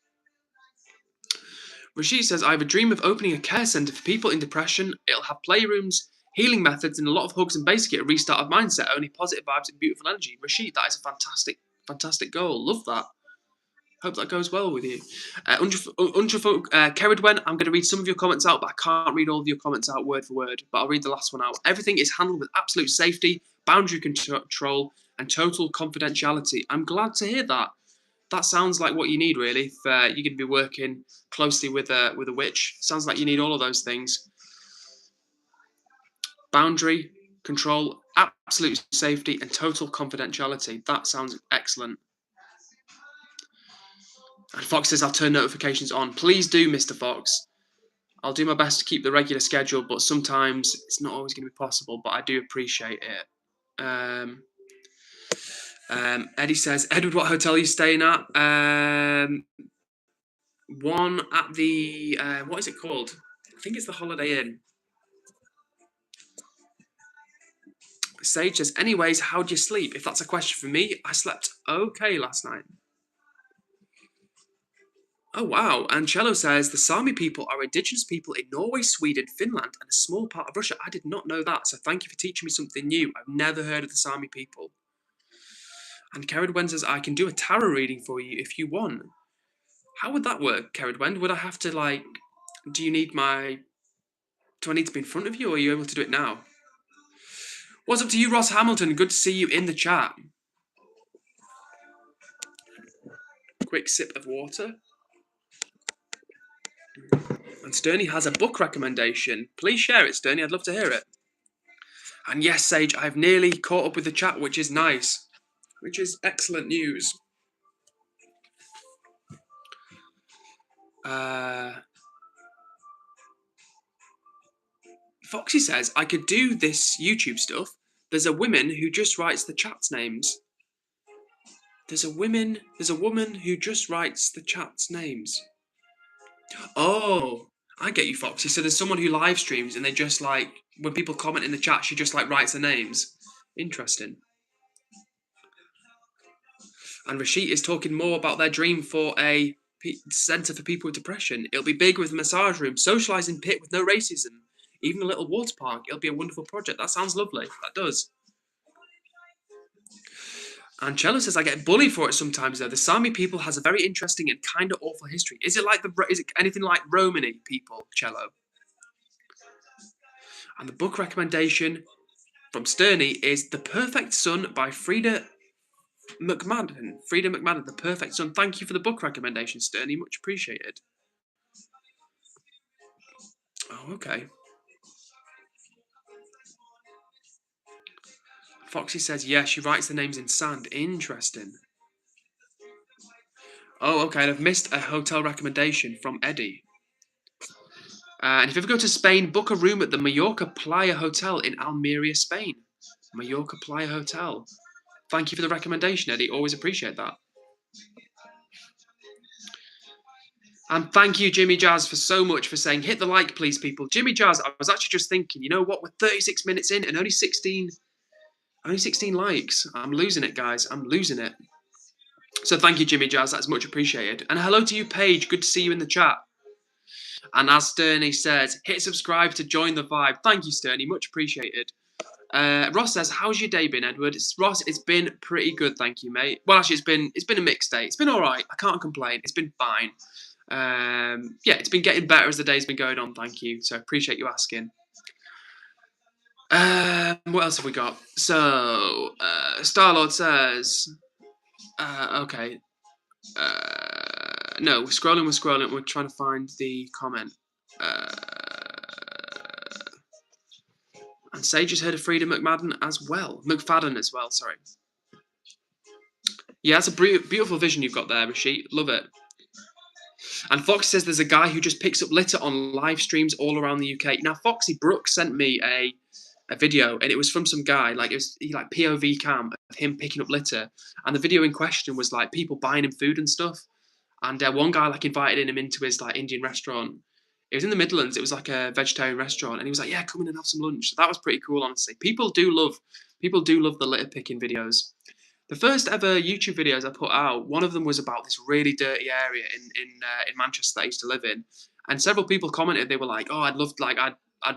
Rashid says, I have a dream of opening a care centre for people in depression. It'll have playrooms, healing methods, and a lot of hugs, and basically a restart of mindset, only positive vibes and beautiful energy. Rashid, that is a fantastic, fantastic goal. Love that. Hope that goes well with you. Carried Wen, I'm going to read some of your comments out, but I can't read all of your comments out word for word, but I'll read the last one out. Everything is handled with absolute safety, boundary control, and total confidentiality. I'm glad to hear that. That sounds like what you need, really, if you're going to be working closely with a witch. Sounds like you need all of those things. Boundary, control, absolute safety, and total confidentiality. That sounds excellent. And Fox says, I'll turn notifications on. Please do, Mr. Fox. I'll do my best to keep the regular schedule, but sometimes it's not always going to be possible, but I do appreciate it. Eddie says, Edward, what hotel are you staying at? One at the, what is it called? I think it's the Holiday Inn. Sage says, anyways, how'd you sleep? If that's a question for me, I slept okay last night. Oh, wow. And Cello says, the Sami people are indigenous people in Norway, Sweden, Finland, and a small part of Russia. I did not know that, so thank you for teaching me something new. I've never heard of the Sami people. And Carried Wen says, I can do a tarot reading for you if you want. How would that work, Carried Wen? Would I have to, like, do I need to be in front of you, or are you able to do it now? What's up to you, Ross Hamilton? Good to see you in the chat. Quick sip of water. And Sterny has a book recommendation. Please share it, Sterny. I'd love to hear it. And yes, Sage, I've nearly caught up with the chat, which is nice. Which is excellent news. Foxy says, I could do this YouTube stuff. There's a woman who just writes the chat's names. There's a woman who just writes the chat's names. Oh, I get you, Foxy. So there's someone who live streams and they just like when people comment in the chat, she just like writes their names. Interesting. And Rashid is talking more about their dream for a centre for people with depression. It'll be big with a massage room, socialising pit with no racism, even a little water park. It'll be a wonderful project. That sounds lovely. That does. And Cello says, I get bullied for it sometimes though. The Sami people has a very interesting and kind of awful history. Is it anything like Romani people, Cello? And the book recommendation from Sterney is The Perfect Son by Frida McMadden. Frida McMadden, The Perfect Son. Thank you for the book recommendation, Sterney. Much appreciated. Oh, okay. Foxy says, yes, she writes the names in sand. Interesting. Oh, okay. And I've missed a hotel recommendation from Eddie. And if you ever go to Spain, book a room at the Mallorca Playa Hotel in Almeria, Spain. Mallorca Playa Hotel. Thank you for the recommendation, Eddie. Always appreciate that. And thank you, Jimmy Jazz, for so much for saying, hit the like, please, people. Jimmy Jazz, I was actually just thinking, you know what? We're 36 minutes in and only 16 likes. I'm losing it, guys. I'm losing it. So thank you, Jimmy Jazz. That's much appreciated. And hello to you, Paige. Good to see you in the chat. And as Sterney says, hit subscribe to join the vibe. Thank you, Sterney. Much appreciated. Ross says, how's your day been, Edward? Ross, it's been pretty good, thank you, mate. Well, actually, it's been a mixed day. It's been all right. I can't complain. It's been fine. Yeah, it's been getting better as the day's been going on, thank you. So appreciate you asking. What else have we got? So, Starlord says, okay. No, we're scrolling. We're trying to find the comment. And Sage has heard of Frida McFadden as well. Sorry. Yeah, that's a beautiful vision you've got there, Rashid. Love it. And Foxy says there's a guy who just picks up litter on live streams all around the UK. Now, Foxy Brooks sent me a video, and it was from some guy, like it was like POV cam of him picking up litter, and the video in question was like people buying him food and stuff. And one guy like invited him into his like Indian restaurant. It was in the Midlands. It was like a vegetarian restaurant, and he was like, "Yeah, come in and have some lunch." So that was pretty cool, honestly. People do love the litter picking videos. The first ever YouTube videos I put out, one of them was about this really dirty area in Manchester that I used to live in, and several people commented. They were like, "Oh, I'd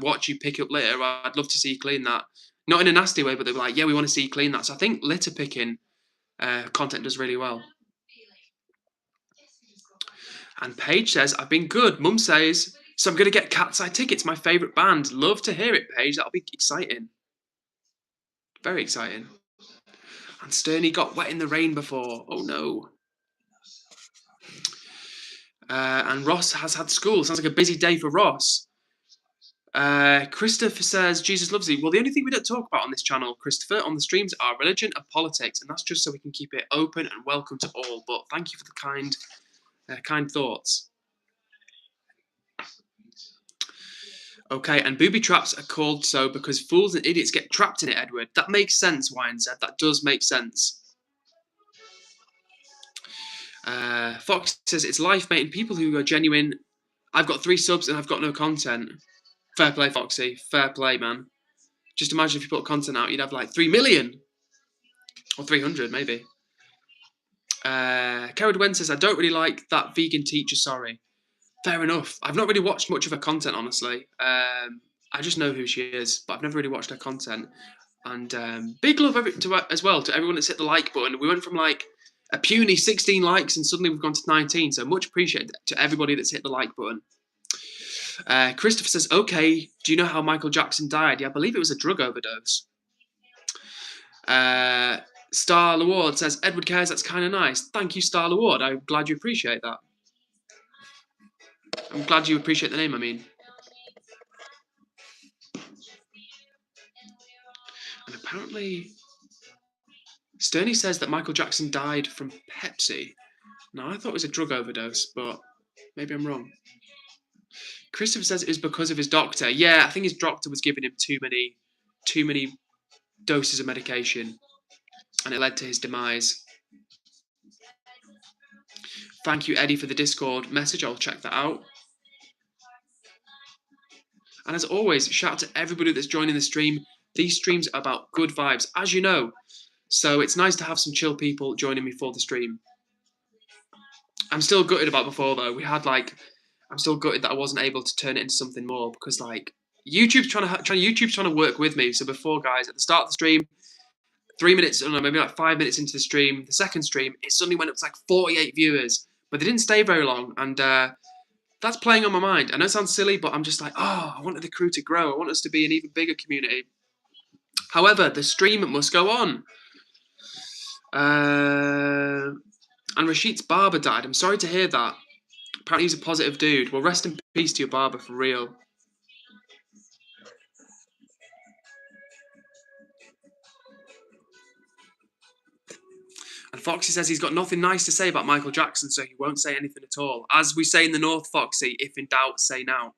watch you pick up litter. Or I'd love to see you clean that." Not in a nasty way, but they were like, "Yeah, we want to see you clean that." So I think litter picking content does really well. And Paige says, I've been good. Mum says, so I'm going to get Cat's Eye tickets, my favourite band. Love to hear it, Paige. That'll be exciting. Very exciting. And Sterney got wet in the rain before. Oh, no. And Ross has had school. Sounds like a busy day for Ross. Christopher says, Jesus loves you. Well, the only thing we don't talk about on this channel, Christopher, on the streams are religion and politics. And that's just so we can keep it open and welcome to all. But thank you for the kind thoughts. Okay, and booby traps are called so because fools and idiots get trapped in it, Edward. That makes sense, Wine said. That does make sense. Fox says, it's life, mate, and people who are genuine. I've got 3 subs and I've got no content. Fair play, Foxy. Fair play, man. Just imagine if you put content out, you'd have like 3 million. Or 300, maybe. Kerrod Wen says, I don't really like that vegan teacher, sorry. Fair enough. I've not really watched much of her content, honestly. I just know who she is, but I've never really watched her content. And big love as well to everyone that's hit the like button. We went from like a puny 16 likes and suddenly we've gone to 19. So much appreciated to everybody that's hit the like button. Christopher says, okay, do you know how Michael Jackson died? Yeah, I believe it was a drug overdose. Star Laward says, EdwardCares, that's kind of nice. Thank you, Star Laward. I'm glad you appreciate that. I'm glad you appreciate the name, I mean. And apparently, Sterney says that Michael Jackson died from Pepsi. Now, I thought it was a drug overdose, but maybe I'm wrong. Christopher says it was because of his doctor. Yeah, I think his doctor was giving him too many doses of medication, and it led to his demise. Thank you, Eddie, for the Discord message. I'll check that out. And as always, shout out to everybody that's joining the stream. These streams are about good vibes, as you know. So it's nice to have some chill people joining me for the stream. I'm still gutted about before, though. I'm still gutted that I wasn't able to turn it into something more because, like, YouTube's trying to work with me. So before, guys, at the start of the stream, 3 minutes, or no, maybe like 5 minutes into the stream, the second stream, it suddenly went up to like 48 viewers, but they didn't stay very long, and that's playing on my mind. I know it sounds silly, but I'm just like, oh, I wanted the crew to grow. I want us to be an even bigger community. However, the stream must go on. And Rashid's barber died. I'm sorry to hear that. Apparently he's a positive dude. Well, rest in peace to your barber, for real. And Foxy says he's got nothing nice to say about Michael Jackson, so he won't say anything at all. As we say in the North, Foxy, if in doubt, say now.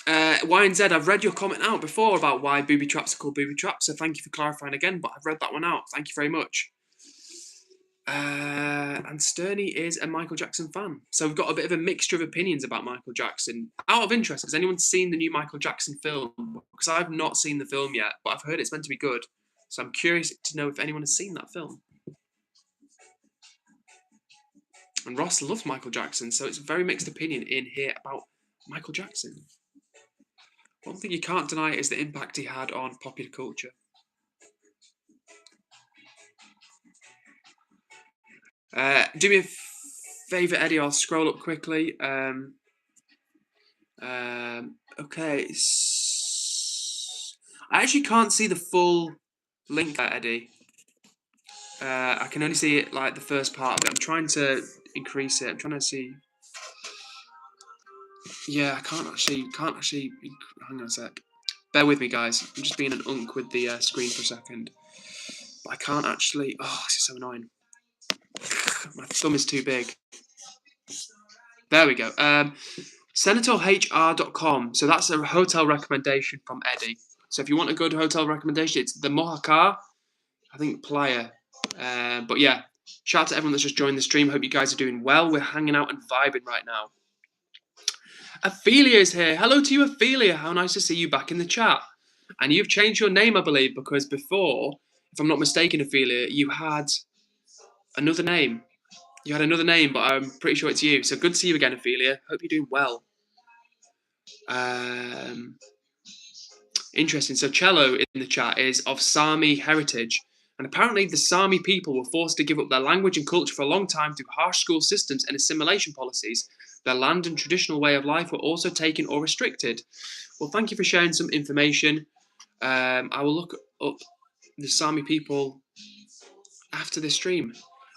YNZ, I've read your comment out before about why booby traps are called booby traps, so thank you for clarifying again, but I've read that one out. Thank you very much. And Sterney is a Michael Jackson fan. So we've got a bit of a mixture of opinions about Michael Jackson. Out of interest, has anyone seen the new Michael Jackson film? Because I've not seen the film yet, but I've heard it's meant to be good. So I'm curious to know if anyone has seen that film. And Ross loves Michael Jackson, so it's a very mixed opinion in here about Michael Jackson. One thing you can't deny is the impact he had on popular culture. Do me a favour, Eddie, I'll scroll up quickly. Okay. I actually can't see the full link there, Eddie. I can only see it, like, the first part of it. I'm trying to increase it. I'm trying to see. Yeah, I can't actually. Hang on a sec. Bear with me, guys. I'm just being an unk with the screen for a second. But I can't actually. Oh, this is so annoying. My thumb is too big. There we go. SenatorHR.com. So that's a hotel recommendation from Eddie. So if you want a good hotel recommendation, it's the Mojacar, I think, Playa. But yeah, shout out to everyone that's just joined the stream. Hope you guys are doing well. We're hanging out and vibing right now. Ophelia is here. Hello to you, Ophelia. How nice to see you back in the chat. And you've changed your name, I believe, because before, if I'm not mistaken, Ophelia, you had another name. You had another name, but I'm pretty sure it's you. So good to see you again, Ophelia. Hope you're doing well. Interesting. So Cello in the chat is of Sami heritage. And apparently the Sami people were forced to give up their language and culture for a long time through harsh school systems and assimilation policies. Their land and traditional way of life were also taken or restricted. Well, thank you for sharing some information. I will look up the Sami people after this stream.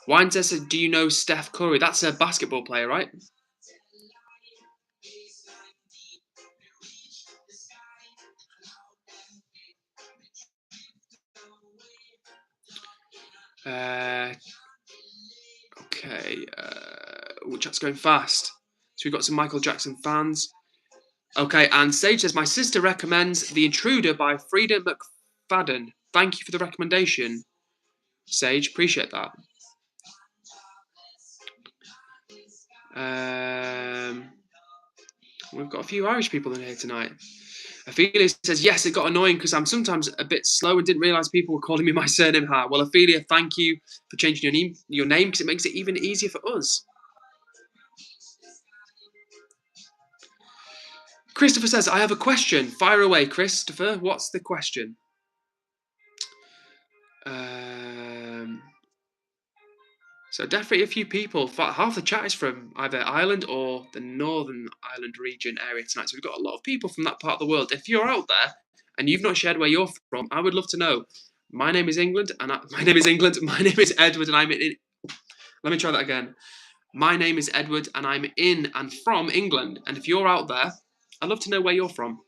Wine says, do you know Steph Curry? That's a basketball player, right? Okay. Chat's going fast. So we've got some Michael Jackson fans. Okay, and Sage says, my sister recommends The Intruder by Frida McFadden. Thank you for the recommendation, Sage. Appreciate that. We've got a few Irish people in here tonight. Ophelia says, yes, it got annoying because I'm sometimes a bit slow and didn't realise people were calling me my surname. Well, Ophelia, thank you for changing your name because it makes it even easier for us. Christopher says, I have a question. Fire away, Christopher. What's the question? So definitely a few people. Half the chat is from either Ireland or the Northern Ireland region area tonight. So we've got a lot of people from that part of the world. If you're out there and you've not shared where you're from, I would love to know. My name is England, and my name is Edward, and I'm in. Let me try that again. My name is Edward, and I'm in and from England. And if you're out there, I'd love to know where you're from.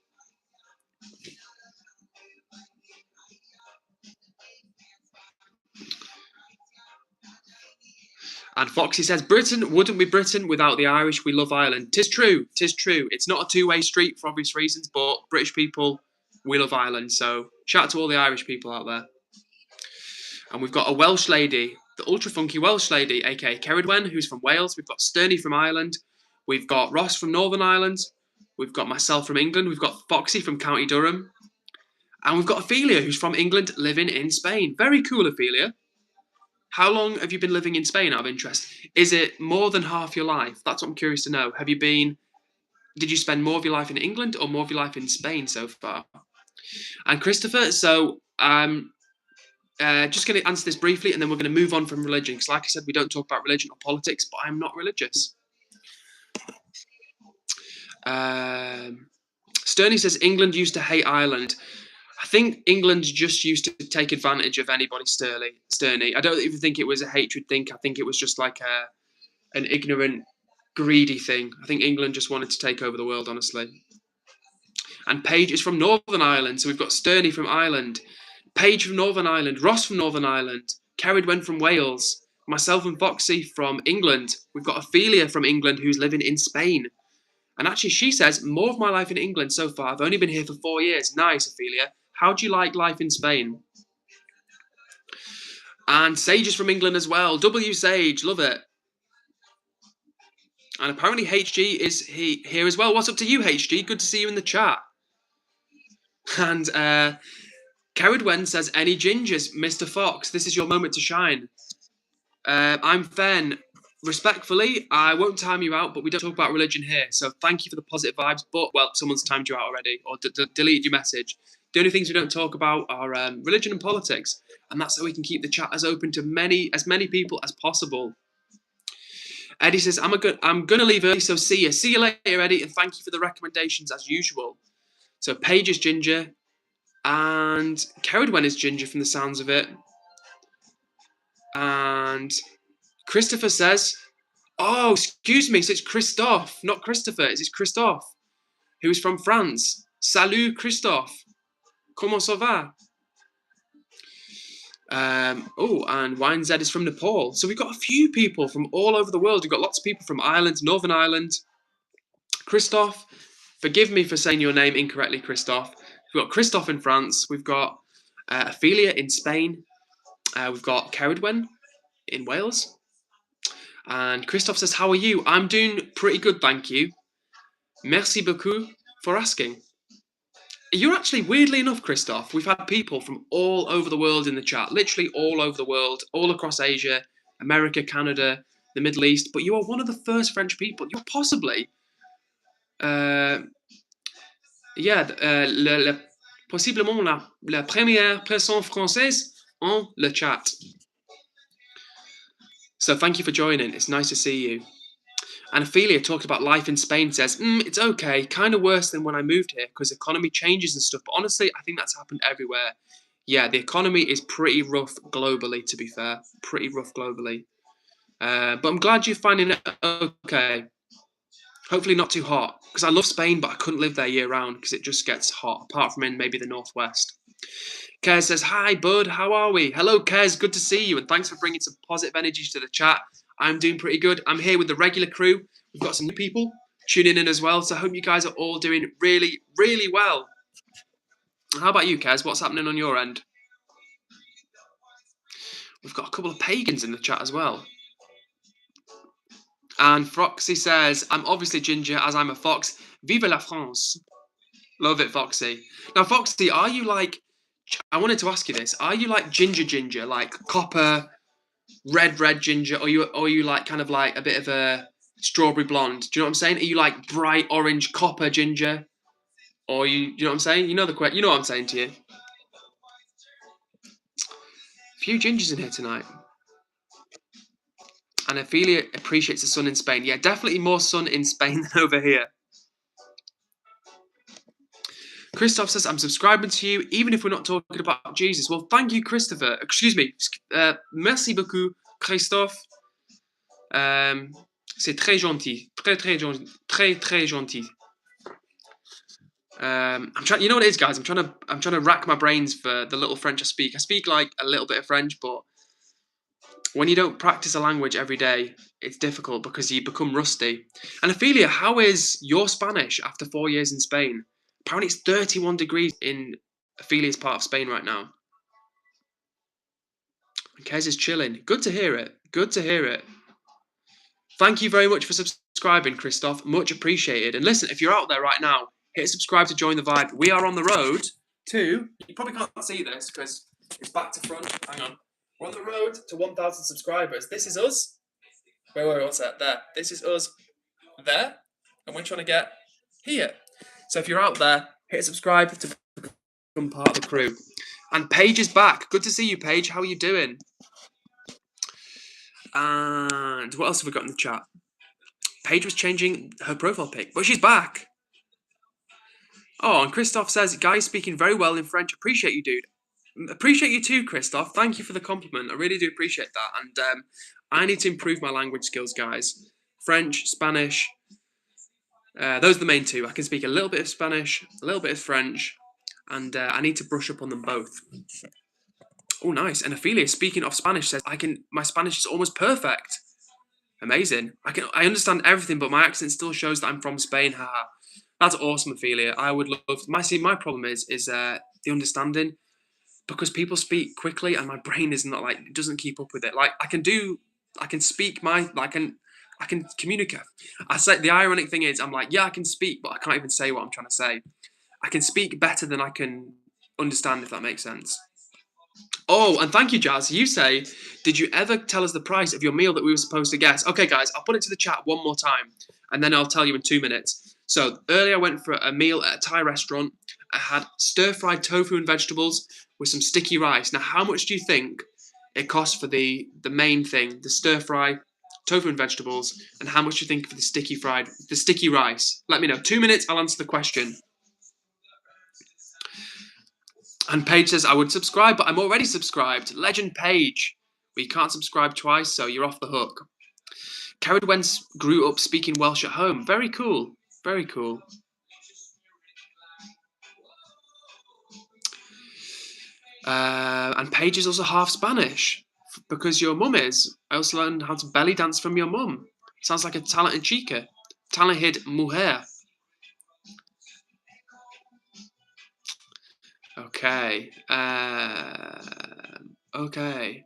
And Foxy says, Britain wouldn't be Britain without the Irish. We love Ireland. Tis true. It's not a two-way street for obvious reasons, but British people, we love Ireland. So shout out to all the Irish people out there. And we've got a Welsh lady the ultra funky Welsh lady, aka Ceridwen, who's from Wales. We've got Sterney from Ireland. We've got Ross from Northern Ireland. We've got myself from England. We've got Foxy from County Durham. And we've got Ophelia, who's from England, living in Spain. Very cool, Ophelia. How long have you been living in Spain, out of interest? Is it more than half your life? That's what I'm curious to know. Did you spend more of your life in England or more of your life in Spain so far? And Christopher, so just going to answer this briefly, and then we're going to move on from religion, because like I said, we don't talk about religion or politics, but I'm not religious. Sterney says England used to hate Ireland. I think England just used to take advantage of anybody, Sterney. I don't even think it was a hatred thing. I think it was just like an ignorant, greedy thing. I think England just wanted to take over the world, honestly. And Paige is from Northern Ireland, so we've got Sterney from Ireland, Paige from Northern Ireland, Ross from Northern Ireland, Ceridwen from Wales, myself and Foxy from England. We've got Ophelia from England, who's living in Spain. And actually, she says, more of my life in England so far. I've only been here for 4 years. Nice, Ophelia. How do you like life in Spain? And Sage is from England as well. W Sage, love it. And apparently HG is here as well. What's up to you, HG? Good to see you in the chat. And Ceridwen says, any gingers, Mr. Fox? This is your moment to shine. I'm Fen. Respectfully, I won't time you out, but we don't talk about religion here. So thank you for the positive vibes. But, well, someone's timed you out already or deleted your message. The only things we don't talk about are religion and politics. And that's so we can keep the chat as open to as many people as possible. Eddie says, I'm going to leave early, so see you. See you later, Eddie, and thank you for the recommendations as usual. So Paige is ginger, and Ceridwen is ginger from the sounds of it. And Christopher says, oh, excuse me, so it's Christophe, not Christopher. It's Christophe, who is from France. Salut, Christophe. Comment ça va? And YNZ is from Nepal. So we've got a few people from all over the world. We've got lots of people from Ireland, Northern Ireland. Christophe, forgive me for saying your name incorrectly, Christophe. We've got Christophe in France. We've got Ophelia in Spain. We've got Ceridwen in Wales. And Christophe says, how are you? I'm doing pretty good, thank you. Merci beaucoup for asking. You're actually, weirdly enough, Christophe, we've had people from all over the world in the chat, literally all over the world, all across Asia, America, Canada, the Middle East, but you are one of the first French people. You're possibly, possiblement la première personne française en le chat. So thank you for joining. It's nice to see you. And Ophelia talked about life in Spain, says, it's okay, kind of worse than when I moved here because the economy changes and stuff. But honestly, I think that's happened everywhere. Yeah, the economy is pretty rough globally, to be fair. Pretty rough globally. But I'm glad you're finding it okay. Hopefully not too hot. Because I love Spain, but I couldn't live there year round because it just gets hot, apart from in maybe the northwest. Kez says, hi, bud, how are we? Hello, Kez, good to see you. And thanks for bringing some positive energy to the chat. I'm doing pretty good. I'm here with the regular crew. We've got some new people tuning in as well. So I hope you guys are all doing really, really well. How about you, Kez? What's happening on your end? We've got a couple of pagans in the chat as well. And Foxy says, I'm obviously ginger as I'm a fox. Vive la France. Love it, Foxy. Now, Foxy, are you like, I wanted to ask you this. Are you like ginger, like copper, red ginger, or are you like kind of like a bit of a strawberry blonde? Do you know what I'm saying? Are you like bright orange copper ginger, or you know what I'm saying? You know you know what I'm saying to you. A few gingers in here tonight. And Ophelia appreciates the sun in Spain. Yeah, definitely more sun in Spain than over here. Christophe says, I'm subscribing to you, even if we're not talking about Jesus. Well, thank you, Christopher. Excuse me. Merci beaucoup, Christophe. C'est très gentil. Très gentil. I'm trying. You know what it is, guys? I'm trying to rack my brains for the little French I speak. I speak like a little bit of French, but when you don't practice a language every day, it's difficult because you become rusty. And Ophelia, how is your Spanish after 4 years in Spain? Apparently it's 31 degrees in Ophelia's part of Spain right now. Kez is chilling. Good to hear it. Good to hear it. Thank you very much for subscribing, Christoph. Much appreciated. And listen, if you're out there right now, hit subscribe to join the vibe. We are on the road to, you probably can't see this because it's back to front. Hang on. We're on the road to 1,000 subscribers. This is us. Wait, what's that? There. This is us there. And we're trying to get here. So if you're out there, hit subscribe to become part of the crew. And Paige is back. Good to see you, Paige. How are you doing? And what else have we got in the chat? Paige was changing her profile pic, but she's back. Oh, and Christoph says, guys speaking very well in French. Appreciate you, dude. Appreciate you too, Christoph. Thank you for the compliment. I really do appreciate that. And I need to improve my language skills, guys. French, Spanish. Those are the main two. I can speak a little bit of Spanish, a little bit of French, and I need to brush up on them both. Oh, nice. And Ophelia, speaking of Spanish, says, my Spanish is almost perfect. Amazing. I understand everything, but my accent still shows that I'm from Spain. Haha. That's awesome, Ophelia. I would love. My problem is the understanding, because people speak quickly and my brain is not like, it doesn't keep up with it. Like I can speak I can communicate. I say the ironic thing is I'm like, yeah, I can speak, but I can't even say what I'm trying to say. I can speak better than I can understand, if that makes sense. Oh, and thank you, Jazz. You say, did you ever tell us the price of your meal that we were supposed to guess? Okay, guys, I'll put it to the chat one more time, and then I'll tell you in 2 minutes. So earlier I went for a meal at a Thai restaurant. I had stir-fried tofu and vegetables with some sticky rice. Now, how much do you think it cost for the main thing, the stir-fry tofu and vegetables, and how much do you think for the sticky rice? Let me know. 2 minutes, I'll answer the question. And Paige says, I would subscribe, but I'm already subscribed. Legend Paige. We can't subscribe twice, so you're off the hook. Carried Wentz grew up speaking Welsh at home. Very cool. Very cool. And Paige is also half Spanish, because your mum is. I also learned how to belly dance from your mum. Sounds like a talented chica. Talented mujer. Okay. Okay.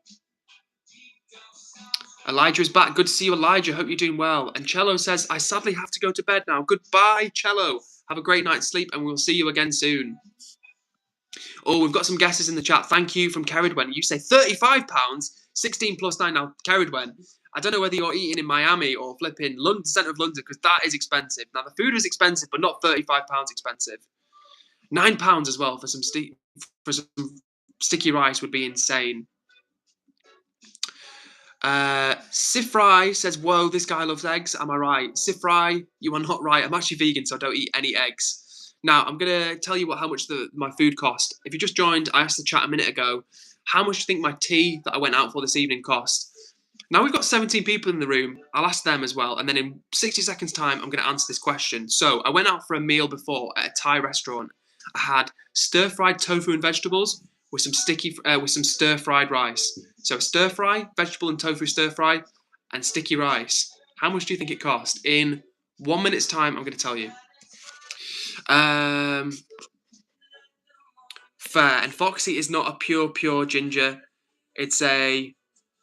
Elijah is back. Good to see you, Elijah. Hope you're doing well. And Cello says, I sadly have to go to bed now. Goodbye, Cello. Have a great night's sleep, and we'll see you again soon. Oh, we've got some guesses in the chat. Thank you from Carridwen. You say £35, 16 plus 9. Now, Carridwen, I don't know whether you're eating in Miami or flipping London, centre of London, because that is expensive. Now, the food is expensive, but not £35 expensive. £9 as well for some sticky rice would be insane. Sifrai says, whoa, this guy loves eggs. Am I right? Sifrai, you are not right. I'm actually vegan, so I don't eat any eggs. Now, I'm going to tell you how much my food cost. If you just joined, I asked the chat a minute ago, how much do you think my tea that I went out for this evening cost? Now, we've got 17 people in the room. I'll ask them as well. And then in 60 seconds' time, I'm going to answer this question. So I went out for a meal before at a Thai restaurant. I had stir-fried tofu and vegetables with some stir-fried rice. So stir-fry, vegetable and tofu stir-fry, and sticky rice. How much do you think it cost? In 1 minute's time, I'm going to tell you. Fair. And Foxy is not a pure ginger. It's a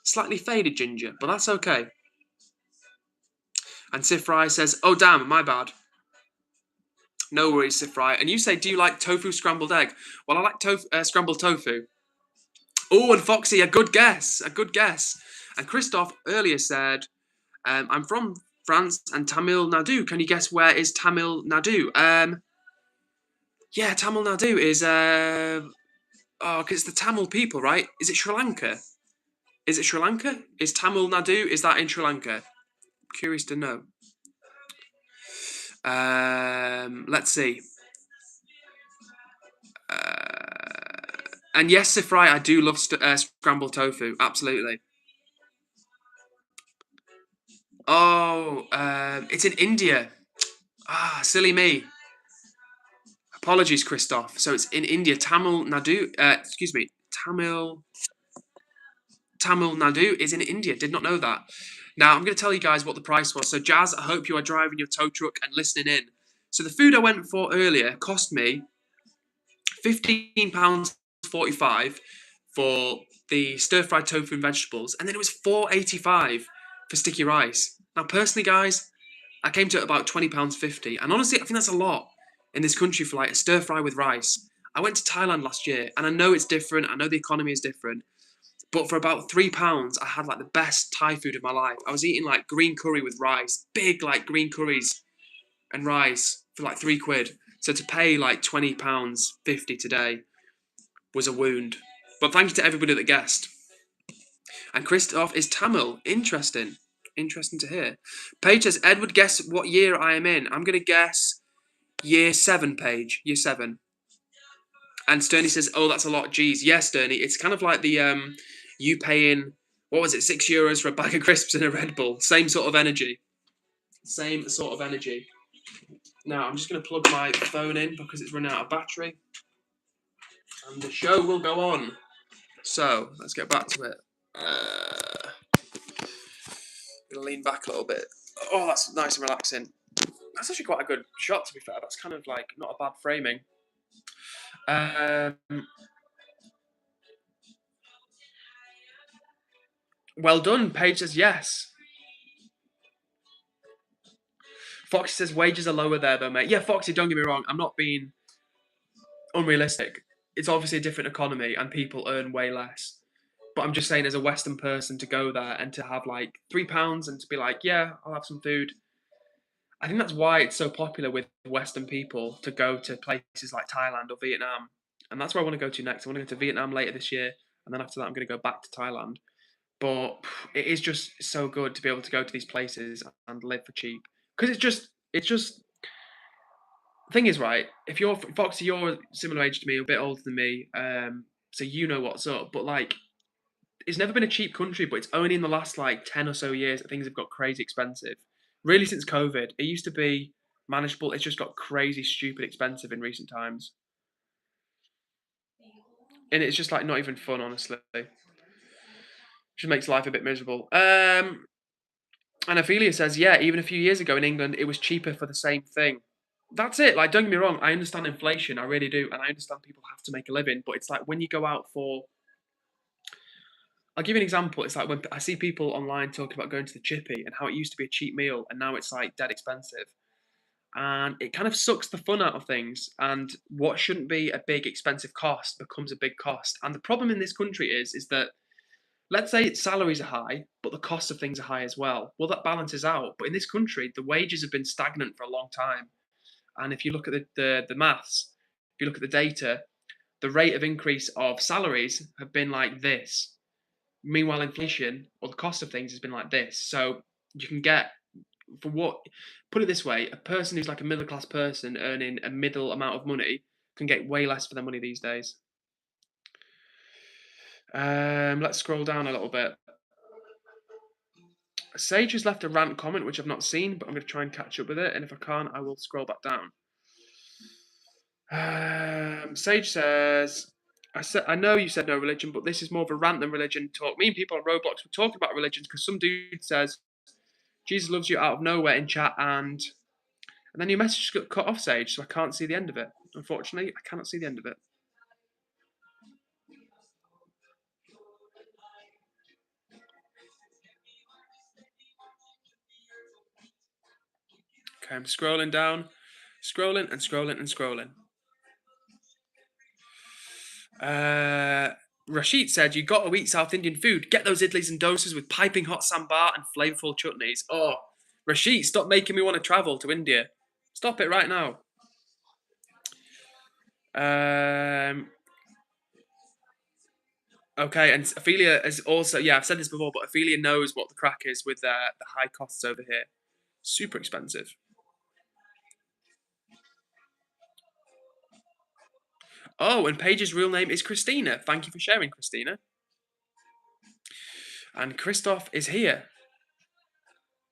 slightly faded ginger, but that's okay. And Sifrai says, oh, damn, my bad. No worries, Sifrai. And you say, do you like tofu scrambled egg? Well, I like scrambled tofu. Oh, and Foxy, a good guess. A good guess. And Christoph earlier said, I'm from France and Tamil Nadu. Can you guess where is Tamil Nadu? Yeah, Tamil Nadu is... because it's the Tamil people, right? Is it Sri Lanka? Is it Sri Lanka? Is Tamil Nadu, is that in Sri Lanka? Curious to know. Let's see. And yes, Sifrai, I do love scrambled tofu. Absolutely. Oh, it's in India. Ah, silly me. Apologies, Christoph. So it's in India. Tamil Nadu. Tamil Nadu is in India. Did not know that. Now, I'm going to tell you guys what the price was. So, Jazz, I hope you are driving your tow truck and listening in. So, the food I went for earlier cost me £15.45 for the stir-fried tofu and vegetables, and then it was £4.85 for sticky rice. Now, personally, guys, I came to about £20.50, and honestly, I think that's a lot in this country for like a stir-fry with rice. I went to Thailand last year, and I know it's different. I know the economy is different, but for about £3, I had like the best Thai food of my life. I was eating like green curry with rice, big like green curries and rice for like £3. So to pay like £20.50 today was a wound. But thank you to everybody that guessed. And Christoph is Tamil. Interesting. Interesting to hear. Paige says, Edward, guess what year I am in. I'm going to guess year 7, Paige. Year 7. And Sterney says, oh, that's a lot. Geez. Yes, Sterney. It's kind of like the you paying, what was it, €6 for a bag of crisps and a Red Bull. Same sort of energy. Same sort of energy. Now, I'm just going to plug my phone in because it's running out of battery. And the show will go on. So, let's get back to it. I'm going to lean back a little bit. Oh, that's nice and relaxing. That's actually quite a good shot, to be fair. That's kind of like not a bad framing. Well done. Paige says yes. Foxy says wages are lower there, though, mate. Yeah, Foxy, don't get me wrong. I'm not being unrealistic. It's obviously a different economy and people earn way less. But I'm just saying, as a Western person, to go there and to have like £3 and to be like, yeah, I'll have some food. I think that's why it's so popular with Western people to go to places like Thailand or Vietnam. And that's where I want to go to next. I want to go to Vietnam later this year. And then after that, I'm going to go back to Thailand. But it is just so good to be able to go to these places and live for cheap. Because it's just, the thing is, right, if you're, Foxy, you're similar age to me, a bit older than me, so you know what's up. But like, it's never been a cheap country, but it's only in the last like 10 or so years that things have got crazy expensive. Really, since COVID, it used to be manageable. It's just got crazy, stupid expensive in recent times. And it's just like not even fun, honestly. Just makes life a bit miserable. And Ophelia says, yeah, even a few years ago in England, it was cheaper for the same thing. That's it. Like, don't get me wrong. I understand inflation. I really do. And I understand people have to make a living. But it's like when you go out for, I'll give you an example. It's like when I see people online talking about going to the chippy and how it used to be a cheap meal and now it's like dead expensive. And it kind of sucks the fun out of things. And what shouldn't be a big expensive cost becomes a big cost. And the problem in this country is that, let's say salaries are high, but the cost of things are high as well. Well, that balances out. But in this country, the wages have been stagnant for a long time. And if you look at the maths, if you look at the data, the rate of increase of salaries have been like this. Meanwhile, inflation or the cost of things has been like this. So you can get, for what, put it this way, a person who's like a middle class person earning a middle amount of money can get way less for their money these days. Let's scroll down a little bit. Sage has left a rant comment, which I've not seen, but I'm going to try and catch up with it. And if I can't, I will scroll back down. Sage says, I know you said no religion, but this is more of a rant than religion talk. Me and people on Roblox were talking about religions because some dude says, Jesus loves you out of nowhere in chat, and then your message got cut off, Sage, so I can't see the end of it. Unfortunately, I cannot see the end of it. Okay, I'm scrolling down, scrolling and scrolling and scrolling. Rashid said, you got to eat South Indian food. Get those idlis and dosas with piping hot sambar and flavorful chutneys. Oh, Rashid, stop making me want to travel to India. Stop it right now. Okay, and Ophelia is also, yeah, I've said this before, but Ophelia knows what the crack is with the high costs over here. Super expensive. Oh, and Paige's real name is Christina. Thank you for sharing, Christina. And Christophe is here.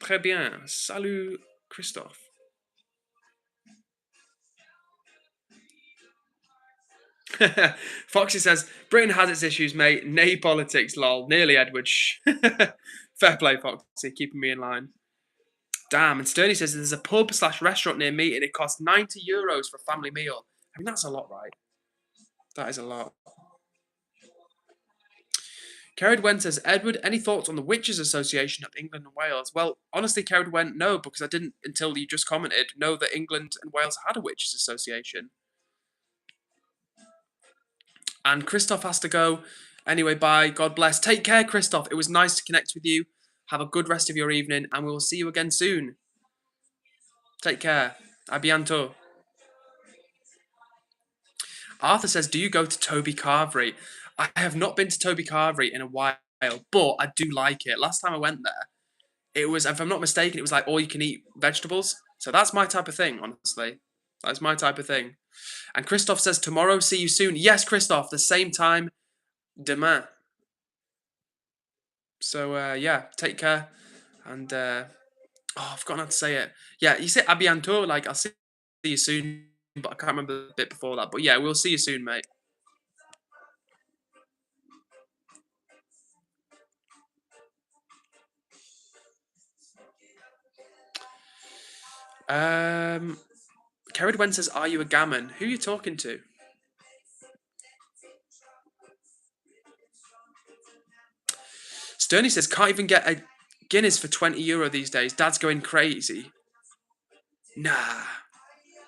Très bien. Salut, Christophe. Foxy says, Britain has its issues, mate. Nay politics, lol. Nearly, Edward. Fair play, Foxy. Keeping me in line. Damn. And Sturdy says, there's a pub/restaurant near me and it costs €90 for a family meal. I mean, that's a lot, right? That is a lot. Carried Wen says, Edward, any thoughts on the Witches Association of England and Wales? Well, honestly, Carried Wen, no, because I didn't, until you just commented, know that England and Wales had a Witches Association. And Christoph has to go. Anyway, bye. God bless. Take care, Christoph. It was nice to connect with you. Have a good rest of your evening, and we will see you again soon. Take care. A bientôt. Arthur says, do you go to Toby Carvery? I have not been to Toby Carvery in a while, but I do like it. Last time I went there, it was, if I'm not mistaken, it was like all you can eat vegetables. So that's my type of thing, honestly. That's my type of thing. And Christoph says, tomorrow, see you soon. Yes, Christoph, the same time, demain. So, yeah, take care. And, I've forgotten how to say it. Yeah, you say a bientôt, like, I'll see you soon, but I can't remember the bit before that. But yeah, we'll see you soon, mate. Carried Wen says, are you a gammon? Who are you talking to? Sterney says, can't even get a Guinness for €20 these days. Dad's going crazy. Nah.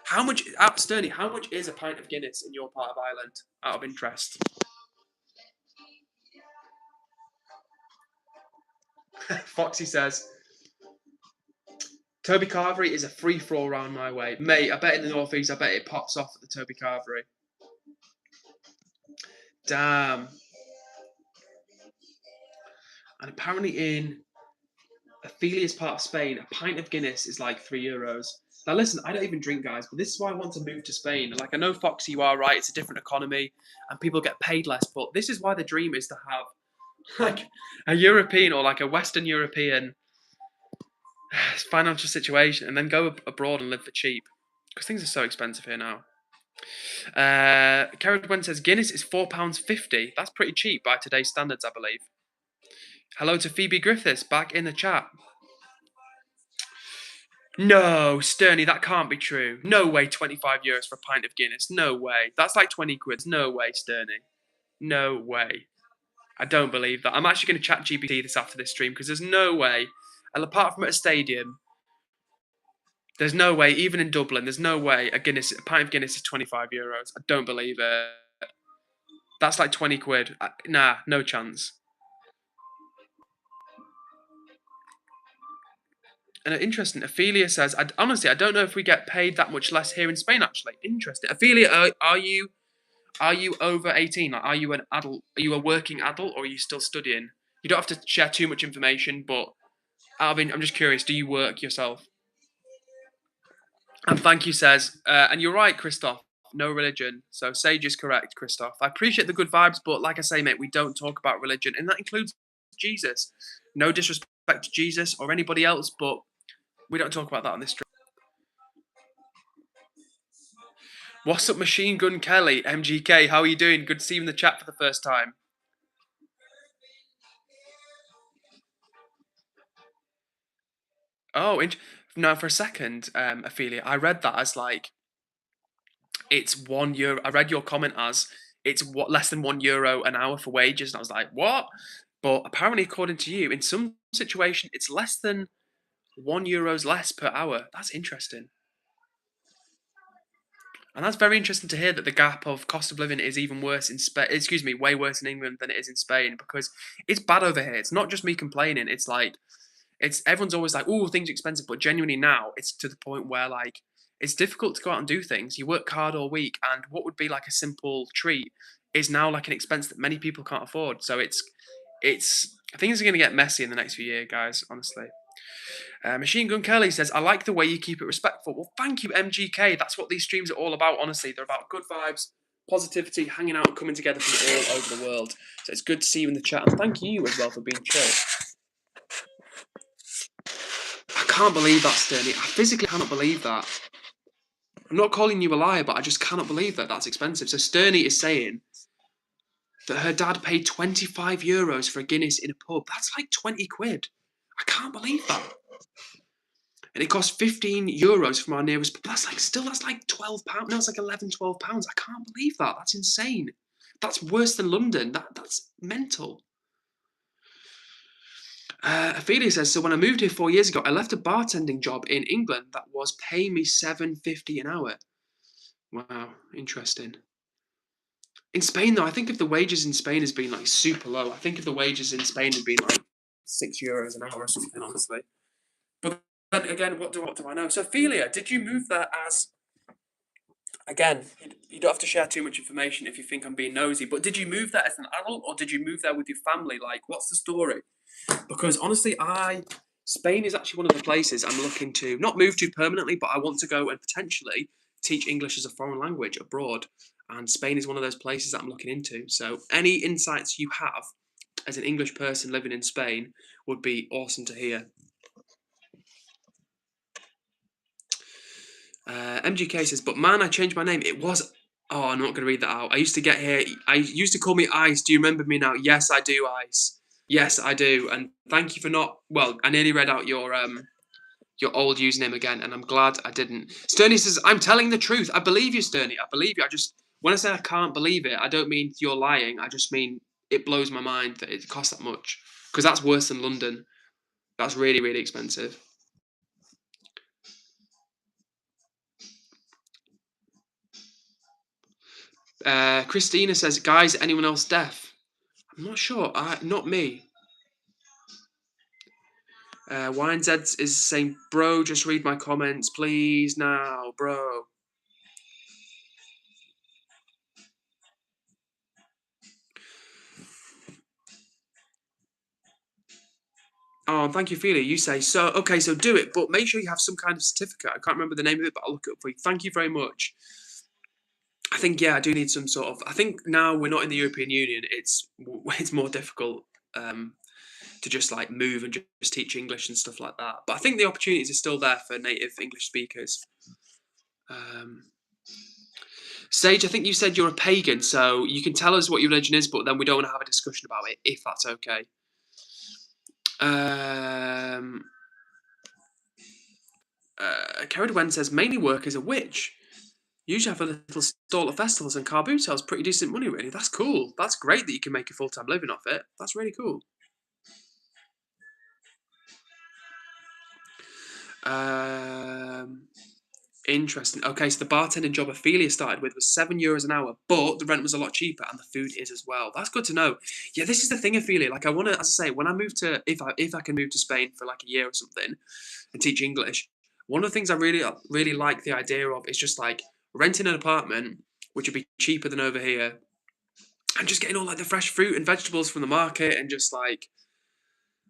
How much, Sterney, how much is a pint of Guinness in your part of Ireland, out of interest? Foxy says, Toby Carvery is a free-for-all round my way. Mate, I bet in the North East, I bet it pops off at the Toby Carvery. Damn. And apparently in Ophelia's part of Spain, a pint of Guinness is like €3. Now listen, I don't even drink, guys, but this is why I want to move to Spain. Like, I know, Foxy, you are right, it's a different economy, and people get paid less, but this is why the dream is to have, like, a European or, like, a Western European financial situation, and then go abroad and live for cheap, because things are so expensive here now. Carrot Gwen says, Guinness is £4.50. That's pretty cheap by today's standards, I believe. Hello to Phoebe Griffiths, back in the chat. No, Sterney, that can't be true. No way, €25 for a pint of Guinness. No way. That's like 20 quid. No way, Sterney. No way. I don't believe that. I'm actually going to chat GPT this after this stream, because there's no way, and apart from at a stadium, there's no way, even in Dublin, there's no way a pint of Guinness is €25. I don't believe it. That's like 20 quid. Nah, no chance. And interesting, Ophelia says, honestly, I don't know if we get paid that much less here in Spain, actually. Interesting. Ophelia, are you over 18? Like, are you an adult? Are you a working adult, or are you still studying? You don't have to share too much information, but Alvin, I'm just curious, do you work yourself? And thank you says, and you're right, Christoph, no religion. So Sage is correct, Christoph. I appreciate the good vibes, but like I say, mate, we don't talk about religion, and that includes Jesus. No disrespect to Jesus or anybody else, but we don't talk about that on this stream. What's up, Machine Gun Kelly? MGK, how are you doing? Good to see you in the chat for the first time. Oh, now for a second, Ophelia, I read that as like, it's €1. I read your comment as it's less than €1 an hour for wages, and I was like, what? But apparently, according to you, in some situation, it's less than €1 less per hour. That's interesting. And that's very interesting to hear that the gap of cost of living is even worse in Spain. Excuse me, way worse in England than it is in Spain, because it's bad over here. It's not just me complaining. It's like, everyone's always like, oh, things are expensive, but genuinely now it's to the point where like it's difficult to go out and do things. You work hard all week, and what would be like a simple treat is now like an expense that many people can't afford. So it's things are going to get messy in the next few years, guys. Honestly. Machine Gun Kelly says, I like the way you keep it respectful. Well, thank you, MGK. That's what these streams are all about, honestly. They're about good vibes, positivity, hanging out, and coming together from all over the world. So it's good to see you in the chat, and thank you as well for being chill. I can't believe that, Sterney. I physically cannot believe that. I'm not calling you a liar, but I just cannot believe that that's expensive. So Sterney is saying that her dad paid €25 for a Guinness in a pub. That's like 20 quid. I can't believe that. And it cost €15 from our nearest pub. That's like £12. No, it's like £11, £12. I can't believe that. That's insane. That's worse than London. That's mental. Ophelia says, so when I moved here 4 years ago, I left a bartending job in England that was paying me $7.50 an hour. Wow, interesting. In Spain, though, I think if the wages in Spain has been like super low, I think if the wages in Spain had been like €6 an hour or something, honestly. But then again, what do I know? So, Ophelia, did you move there as again? You don't have to share too much information if you think I'm being nosy. But did you move there as an adult, or did you move there with your family? Like, what's the story? Because honestly, Spain is actually one of the places I'm looking to not move to permanently, but I want to go and potentially teach English as a foreign language abroad. And Spain is one of those places that I'm looking into. So any insights you have as an English person living in Spain would be awesome to hear. MGK says, but man, I changed my name. It was. Oh, I'm not going to read that out. I used to get here. I used to call me Ice. Do you remember me now? Yes, I do, Ice. Yes, I do. And thank you for not. Well, I nearly read out your old username again, and I'm glad I didn't. Sterney says, I'm telling the truth. I believe you, Sterney. I believe you. When I say I can't believe it, I don't mean you're lying. I just mean it blows my mind that it costs that much. Because that's worse than London. That's really, really expensive. Christina says, guys, anyone else deaf? I'm not sure. Not me. YNZ is saying, bro, just read my comments, please, now, bro. Oh, thank you, Ophelia. You say, so, okay, so do it, but make sure you have some kind of certificate. I can't remember the name of it, but I'll look it up for you. Thank you very much. I think, yeah, I do need some sort of, I think now we're not in the European Union, it's more difficult to just like move and just teach English and stuff like that. But I think the opportunities are still there for native English speakers. Sage, I think you said you're a pagan, so you can tell us what your religion is, but then we don't want to have a discussion about it, if that's okay. Carried Wen says, mainly work as a witch. Usually have a little stall at festivals, and car boot sells pretty decent money, really. That's cool. That's great that you can make a full-time living off it. That's really cool. Interesting. Okay, so the bartending job Ophelia started with was €7 an hour, but the rent was a lot cheaper, and the food is as well. That's good to know. Yeah, this is the thing, Ophelia. Like, I want to, as I say, when I move to, if I can move to Spain for like a year or something and teach English, one of the things I really like the idea of is just like renting an apartment, which would be cheaper than over here, and just getting all like the fresh fruit and vegetables from the market and just like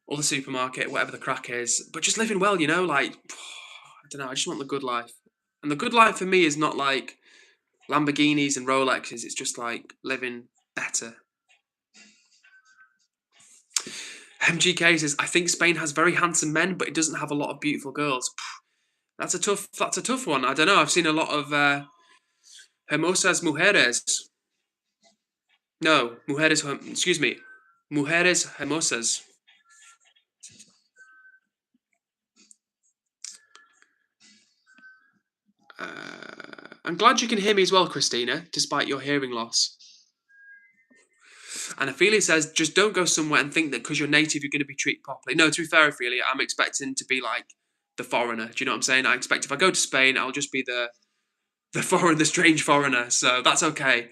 or the supermarket, whatever the crack is, but just living well, like I don't know, I just want the good life. And the good life for me is not like Lamborghinis and Rolexes, it's just like living better. MGK says, I think Spain has very handsome men, but it doesn't have a lot of beautiful girls. That's a tough one. I don't know. I've seen a lot of hermosas mujeres. No, excuse me, mujeres hermosas. I'm glad you can hear me as well, Christina, despite your hearing loss. And Ophelia says, just don't go somewhere and think that because you're native, you're going to be treated properly. No, to be fair, Ophelia, I'm expecting to be like the foreigner. Do you know what I'm saying? I expect if I go to Spain, I'll just be the strange foreigner. So that's okay.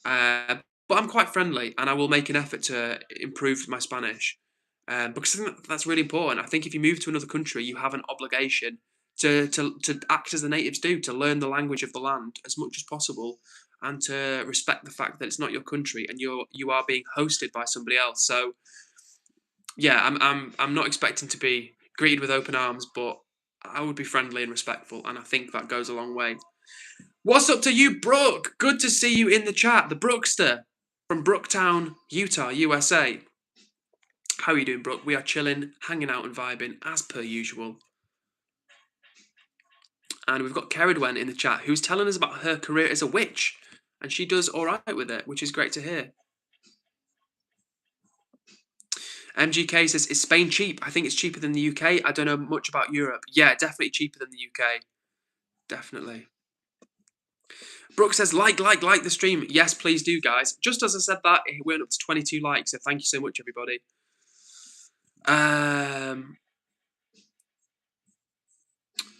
But I'm quite friendly, and I will make an effort to improve my Spanish. Because I think that's really important. I think if you move to another country, you have an obligation to act as the natives do, to learn the language of the land as much as possible, and to respect the fact that it's not your country and you are being hosted by somebody else. So, yeah, I'm not expecting to be greeted with open arms, but I would be friendly and respectful, and I think that goes a long way. What's up to you, Brooke? Good to see you in the chat, the Brookster from Brooktown, Utah, USA. How are you doing, Brooke? We are chilling, hanging out and vibing as per usual. And we've got Keridwen in the chat who's telling us about her career as a witch. And she does all right with it, which is great to hear. MGK says, is Spain cheap? I think it's cheaper than the UK. I don't know much about Europe. Yeah, definitely cheaper than the UK. Definitely. Brooke says, like the stream. Yes, please do, guys. Just as I said that, it went up to 22 likes, so thank you so much, everybody. Oh,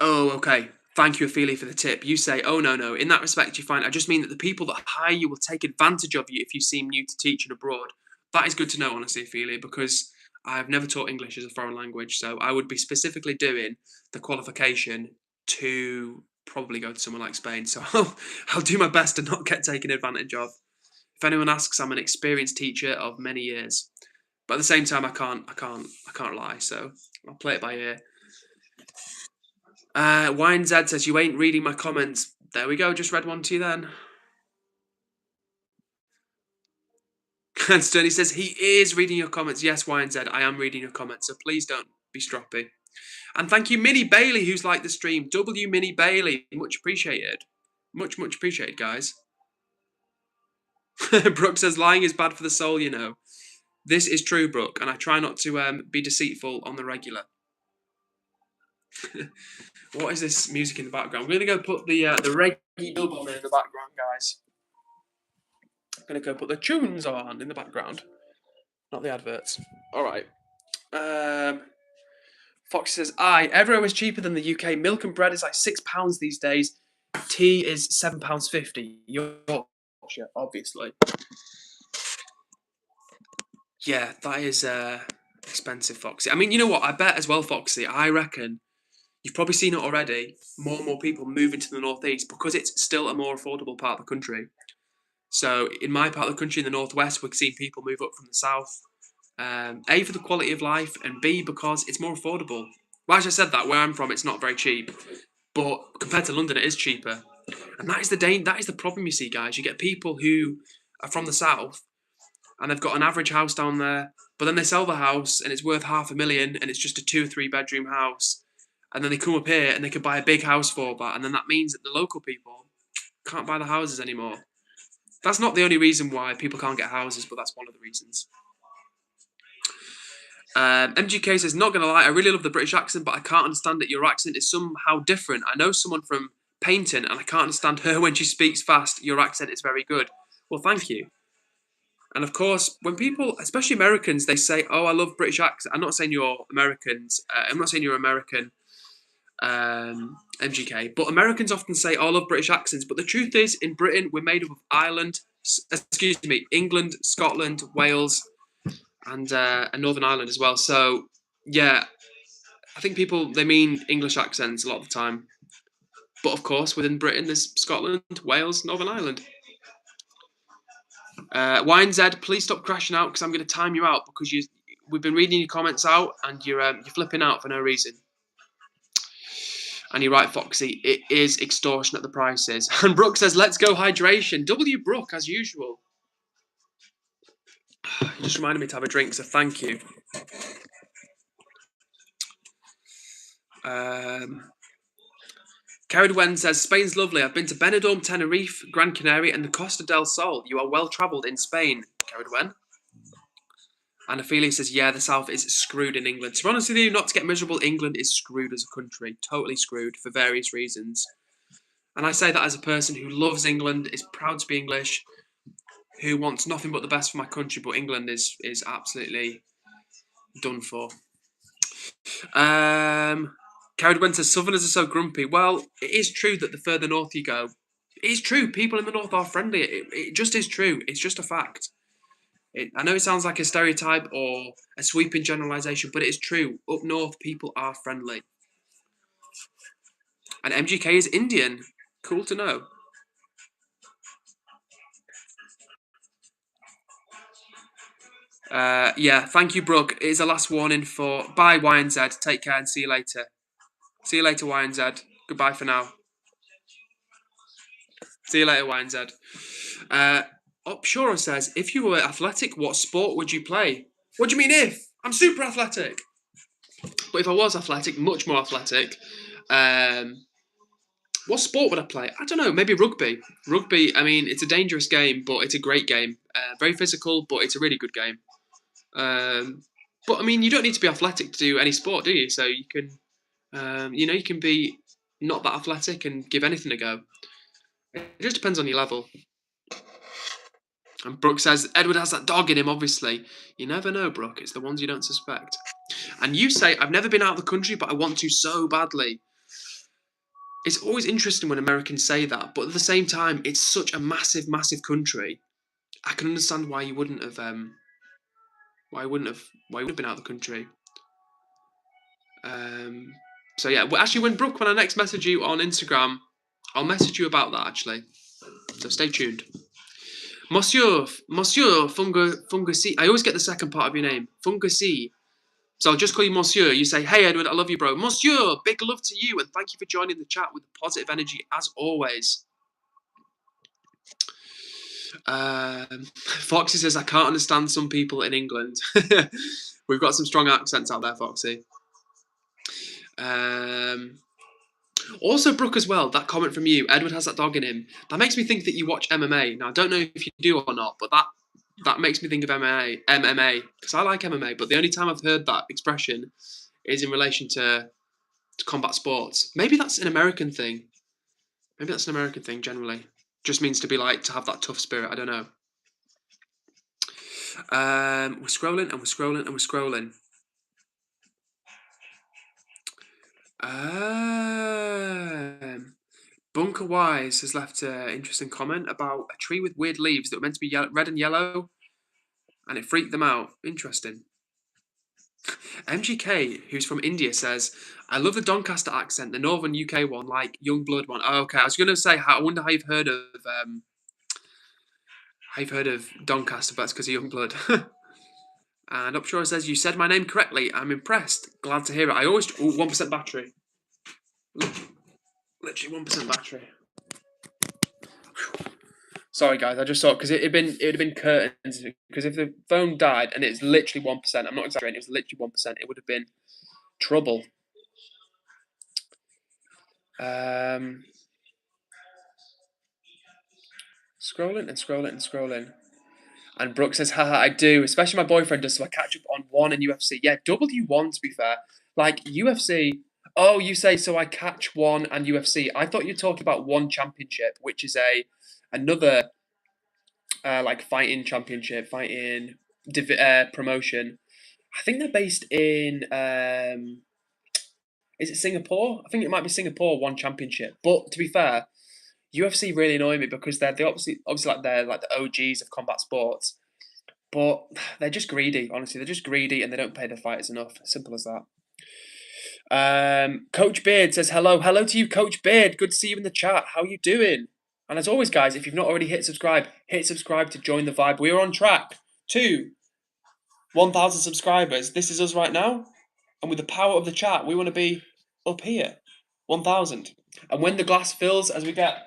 okay. Thank you, Ophelia, for the tip. You say, oh, no. In that respect, you find, I just mean that the people that hire you will take advantage of you if you seem new to teaching abroad. That is good to know, honestly, Ophelia, because I've never taught English as a foreign language. So I would be specifically doing the qualification to probably go to somewhere like Spain. So I'll do my best to not get taken advantage of. If anyone asks, I'm an experienced teacher of many years. But at the same time, I can't lie. So I'll play it by ear. YNZ says, you ain't reading my comments. There we go, just read one to you then. And Sturdy says, he is reading your comments. Yes, YNZ, I am reading your comments, so please don't be stroppy. And thank you, Minnie Bailey, who's liked the stream. W Minnie Bailey, much appreciated. Much appreciated, guys. Brooke says, lying is bad for the soul, you know. This is true, Brooke, and I try not to be deceitful on the regular. What is this music in the background? I'm going to go put the reggae double in the background, guys. I'm going to go put the tunes on in the background, not the adverts. All right. Fox says, aye, Evro is cheaper than the UK. Milk and bread is like £6 these days. Tea is £7.50. Yorkshire, obviously. Yeah, that is expensive, Foxy. I mean, you know what? I bet as well, Foxy. I reckon you've probably seen it already. More and more people moving to the northeast because it's still a more affordable part of the country. So in my part of the country, in the northwest, we're seeing people move up from the south. A, for the quality of life, and B, because it's more affordable. Well, as I said that, where I'm from, it's not very cheap. But compared to London, it is cheaper. And that is the problem, you see, guys. You get people who are from the south, and they've got an average house down there, but then they sell the house, and it's worth $500,000, and it's just a 2 or 3 bedroom house. And then they come up here, and they can buy a big house for that, and then that means that the local people can't buy the houses anymore. That's not the only reason why people can't get houses, but that's one of the reasons. MGK says, not going to lie, I really love the British accent, but I can't understand it. Your accent is somehow different. I know someone from Paynton, and I can't understand her when she speaks fast. Your accent is very good. Well, thank you. And of course, when people, especially Americans, they say, oh, I love British accent. I'm not saying you're Americans. I'm not saying you're American, MGK. But Americans often say, oh, I love British accents. But the truth is, in Britain, we're made up of England, Scotland, Wales, and Northern Ireland as well. So, yeah, I think people, they mean English accents a lot of the time. But of course, within Britain, there's Scotland, Wales, Northern Ireland. YNZ, please stop crashing out because I'm going to time you out because we've been reading your comments out and you're flipping out for no reason. And you're right, Foxy, it is extortionate, the prices. And Brooke says, let's go hydration. W Brooke, as usual. You just reminded me to have a drink, so thank you. Carried Wen says, Spain's lovely. I've been to Benidorm, Tenerife, Gran Canaria, and the Costa del Sol. You are well travelled in Spain, Carried Wen. And Ophelia says, yeah, the South is screwed in England. To be honest with you, not to get miserable, England is screwed as a country. Totally screwed for various reasons. And I say that as a person who loves England, is proud to be English, who wants nothing but the best for my country, but England is absolutely done for. Carried Wen says, Southerners are so grumpy. Well, it is true that the further north you go, it is true. People in the north are friendly. It just is true. It's just a fact. I know it sounds like a stereotype or a sweeping generalisation, but it is true. Up north, people are friendly. And MGK is Indian. Cool to know. Yeah, thank you, Brooke. It is the last warning for... Bye, YNZ. Take care and see you later. See you later, YNZ. Goodbye for now. See you later, YNZ. Opshora says, if you were athletic, what sport would you play? What do you mean if? I'm super athletic. But if I was athletic, much more athletic, what sport would I play? I don't know, maybe rugby. Rugby, I mean, it's a dangerous game, but it's a great game. Very physical, but it's a really good game. But, I mean, you don't need to be athletic to do any sport, do you? So you can, you can be not that athletic and give anything a go. It just depends on your level. And Brooke says, Edward has that dog in him, obviously. You never know, Brooke. It's the ones you don't suspect. And you say, I've never been out of the country, but I want to so badly. It's always interesting when Americans say that, but at the same time, it's such a massive, massive country. I can understand why you wouldn't have, why you wouldn't have been out of the country. So yeah, well, actually, when I next message you on Instagram, I'll message you about that actually. So stay tuned. Monsieur Fungusi. I always get the second part of your name, Fungusi. So I'll just call you Monsieur. You say, hey Edward, I love you, bro. Monsieur, big love to you, and thank you for joining the chat with positive energy as always. Foxy says, I can't understand some people in England. We've got some strong accents out there, Foxy. Also, Brooke, as well, that comment from you, Edward has that dog in him. That makes me think that you watch MMA. Now, I don't know if you do or not, but that makes me think of MMA, because I like MMA, but the only time I've heard that expression is in relation to combat sports. Maybe that's an American thing. Maybe that's an American thing generally. Just means to be like, to have that tough spirit. I don't know. We're scrolling and we're scrolling and we're scrolling. Bunker Wise has left an interesting comment about a tree with weird leaves that were meant to be red and yellow, and it freaked them out. Interesting. MGK, who's from India, says, I love the Doncaster accent, the northern UK one, like Young Blood one. Oh, okay, I was going to say, I wonder how you've heard of Doncaster, but that's because of Young Blood. And Upshur says, you said my name correctly. I'm impressed. Glad to hear it. I always... 1% battery. Literally 1% battery. Sorry, guys. I just saw it because it would have been curtains. Because if the phone died and it's literally 1%, I'm not exaggerating, it was literally 1%, it would have been trouble. Scrolling and scrolling and scrolling. And Brooke says, haha, I do. Especially my boyfriend does, so I catch up on one in UFC. Yeah, W1 to be fair. Like UFC. Oh, you say, so I catch one and UFC. I thought you were talking about one championship, which is another like fighting championship, promotion. I think they're based in is it Singapore? I think it might be Singapore one championship. But to be fair, UFC really annoy me because they're obviously like they're like the OGs of combat sports. But they're just greedy, honestly. They're just greedy and they don't pay their fighters enough. Simple as that. Coach Beard says hello. Hello to you, Coach Beard. Good to see you in the chat. How are you doing? And as always, guys, if you've not already hit subscribe to join the vibe. We're on track to 1,000 subscribers. This is us right now. And with the power of the chat, we want to be up here. 1,000. And when the glass fills, as we get...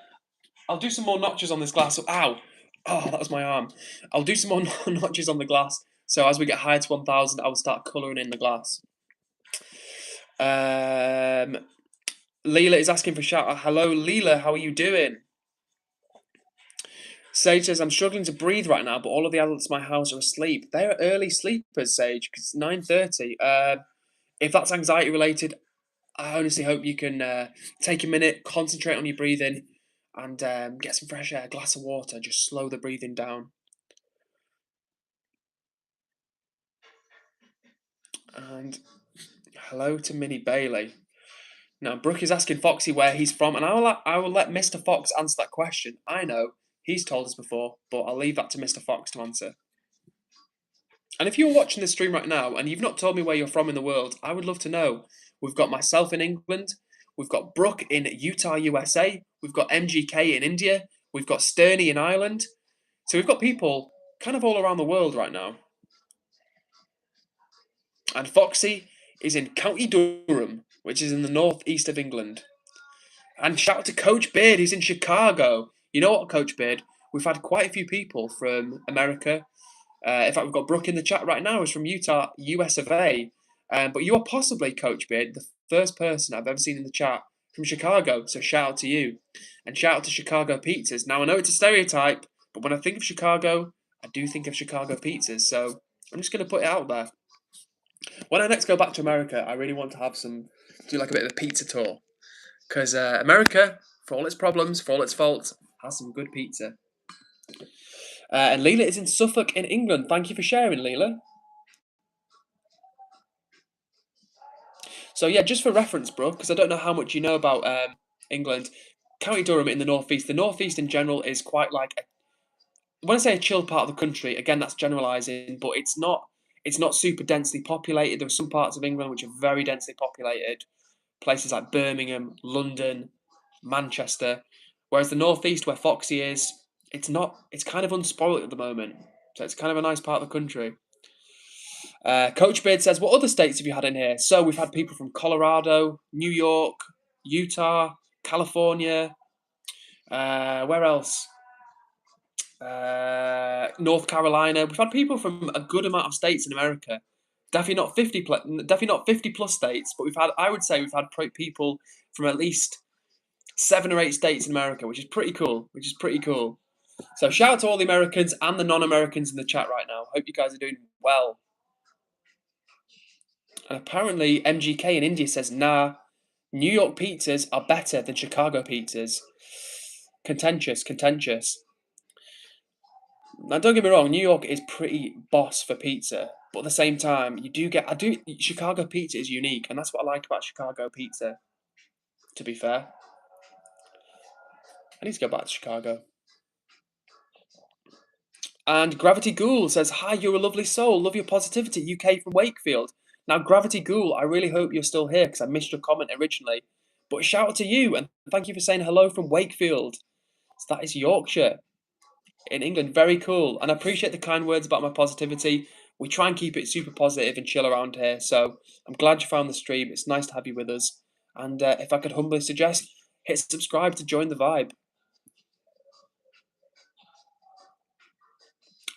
I'll do some more notches on this glass. Ow. Oh, that was my arm. I'll do some more notches on the glass. So as we get higher to 1,000, I will start colouring in the glass. Leela is asking for shout out. Hello, Leela. How are you doing? Sage says, I'm struggling to breathe right now, but all of the adults in my house are asleep. They're early sleepers, Sage, because it's 9:30. If that's anxiety related, I honestly hope you can take a minute, concentrate on your breathing, and get some fresh air, a glass of water, just slow the breathing down. And hello to Minnie Bailey. Now, Brooke is asking Foxy where he's from, and I will let Mr. Fox answer that question. I know, he's told us before, but I'll leave that to Mr. Fox to answer. And if you're watching this stream right now and you've not told me where you're from in the world, I would love to know. We've got myself in England, we've got Brooke in Utah, USA, we've got MGK in India, we've got Sterney in Ireland. So we've got people kind of all around the world right now. And Foxy is in County Durham, which is in the northeast of England. And shout out to Coach Beard, who's in Chicago. You know what, Coach Beard? We've had quite a few people from America. In fact, we've got Brooke in the chat right now, who's from Utah, US of A. But you are possibly, Coach Beard, the first person I've ever seen in the chat from Chicago. So shout out to you. And shout out to Chicago pizzas. Now, I know it's a stereotype, but when I think of Chicago, I do think of Chicago pizzas. So I'm just going to put it out there. When I next go back to America, I really want to do like a bit of a pizza tour. Because America, for all its problems, for all its faults, has some good pizza. And Leela is in Suffolk in England. Thank you for sharing, Leela. So yeah, just for reference, bro, because I don't know how much you know about England. County Durham in the northeast. The northeast in general is quite like when I say a chill part of the country, again that's generalising, but it's not. It's not super densely populated. There are some parts of England which are very densely populated, places like Birmingham, London, Manchester. Whereas the northeast, where Foxy is, it's not. It's kind of unspoilt at the moment, so it's kind of a nice part of the country. Coach Beard says, "What other states have you had in here?" So we've had people from Colorado, New York, Utah, California. Where else? North Carolina. We've had people from a good amount of states in America. Definitely not 50 plus states, but we've had. I would say we've had people from at least 7 or 8 states in America, which is pretty cool. So shout out to all the Americans and the non-Americans in the chat right now. Hope you guys are doing well. And apparently MGK in India says, nah, New York pizzas are better than Chicago pizzas. Contentious. Now, don't get me wrong, New York is pretty boss for pizza, but at the same time, Chicago pizza is unique, and that's what I like about Chicago pizza, to be fair. I need to go back to Chicago. And Gravity Ghoul says, hi, you're a lovely soul, love your positivity, UK from Wakefield. Now, Gravity Ghoul, I really hope you're still here, because I missed your comment originally, but shout out to you, and thank you for saying hello from Wakefield. So that is Yorkshire in England. Very cool. And I appreciate the kind words about my positivity. We try and keep it super positive and chill around here. So I'm glad you found the stream. It's nice to have you with us. And if I could humbly suggest, hit subscribe to join the vibe.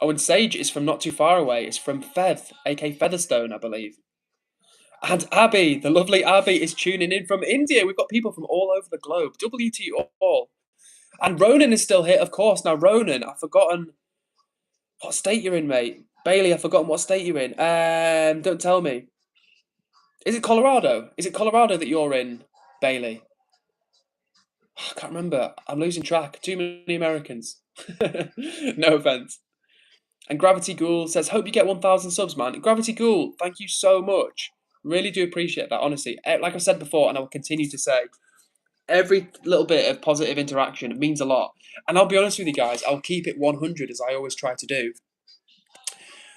Oh, and Sage is from not too far away. It's from Fev, aka Featherstone, I believe. And Abby, the lovely Abby, is tuning in from India. We've got people from all over the globe. W to you all. And Ronan is still here, of course. Now, Ronan, I've forgotten what state you're in, mate. Bailey, I've forgotten what state you're in. Don't tell me. Is it Colorado? Is it Colorado that you're in, Bailey? I can't remember. I'm losing track. Too many Americans. No offense. And Gravity Ghoul says, hope you get 1,000 subs, man. Gravity Ghoul, thank you so much. Really do appreciate that, honestly. Like I've said before, and I will continue to say, every little bit of positive interaction means a lot. And I'll be honest with you guys, I'll keep it 100 as I always try to do.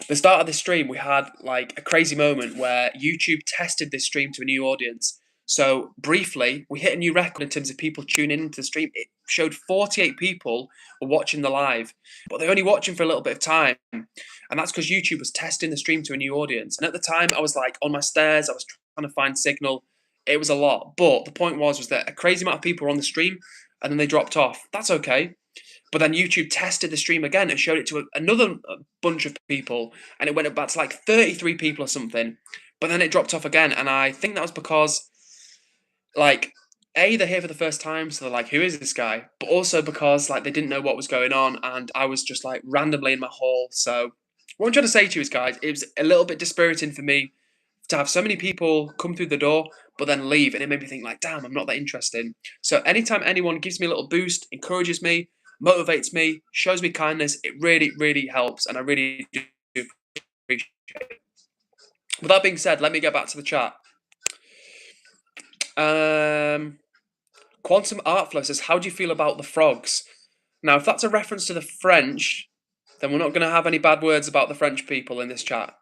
The start of this stream, we had like a crazy moment where YouTube tested this stream to a new audience. So briefly, we hit a new record in terms of people tuning into the stream. It showed 48 people were watching the live, but they're only watching for a little bit of time. And that's because YouTube was testing the stream to a new audience. And at the time, I was like on my stairs, I was trying to find signal. It was a lot. But the point was that a crazy amount of people were on the stream and then they dropped off. That's okay. But then YouTube tested the stream again and showed it to another bunch of people, and it went up back to like 33 people or something. But then it dropped off again, and I think that was because, like, A, they're here for the first time, so they're like, who is this guy? But also because, like, they didn't know what was going on, and I was just, like, randomly in my hall. So what I'm trying to say to you is, guys, it was a little bit dispiriting for me to have so many people come through the door, but then leave, and it made me think, like, damn, I'm not that interesting. So anytime anyone gives me a little boost, encourages me, motivates me, shows me kindness, it really, really helps, and I really do appreciate it. With that being said, let me get back to the chat. Quantum Artflow says, how do you feel about the frogs? Now, if that's a reference to the French, then we're not going to have any bad words about the French people in this chat.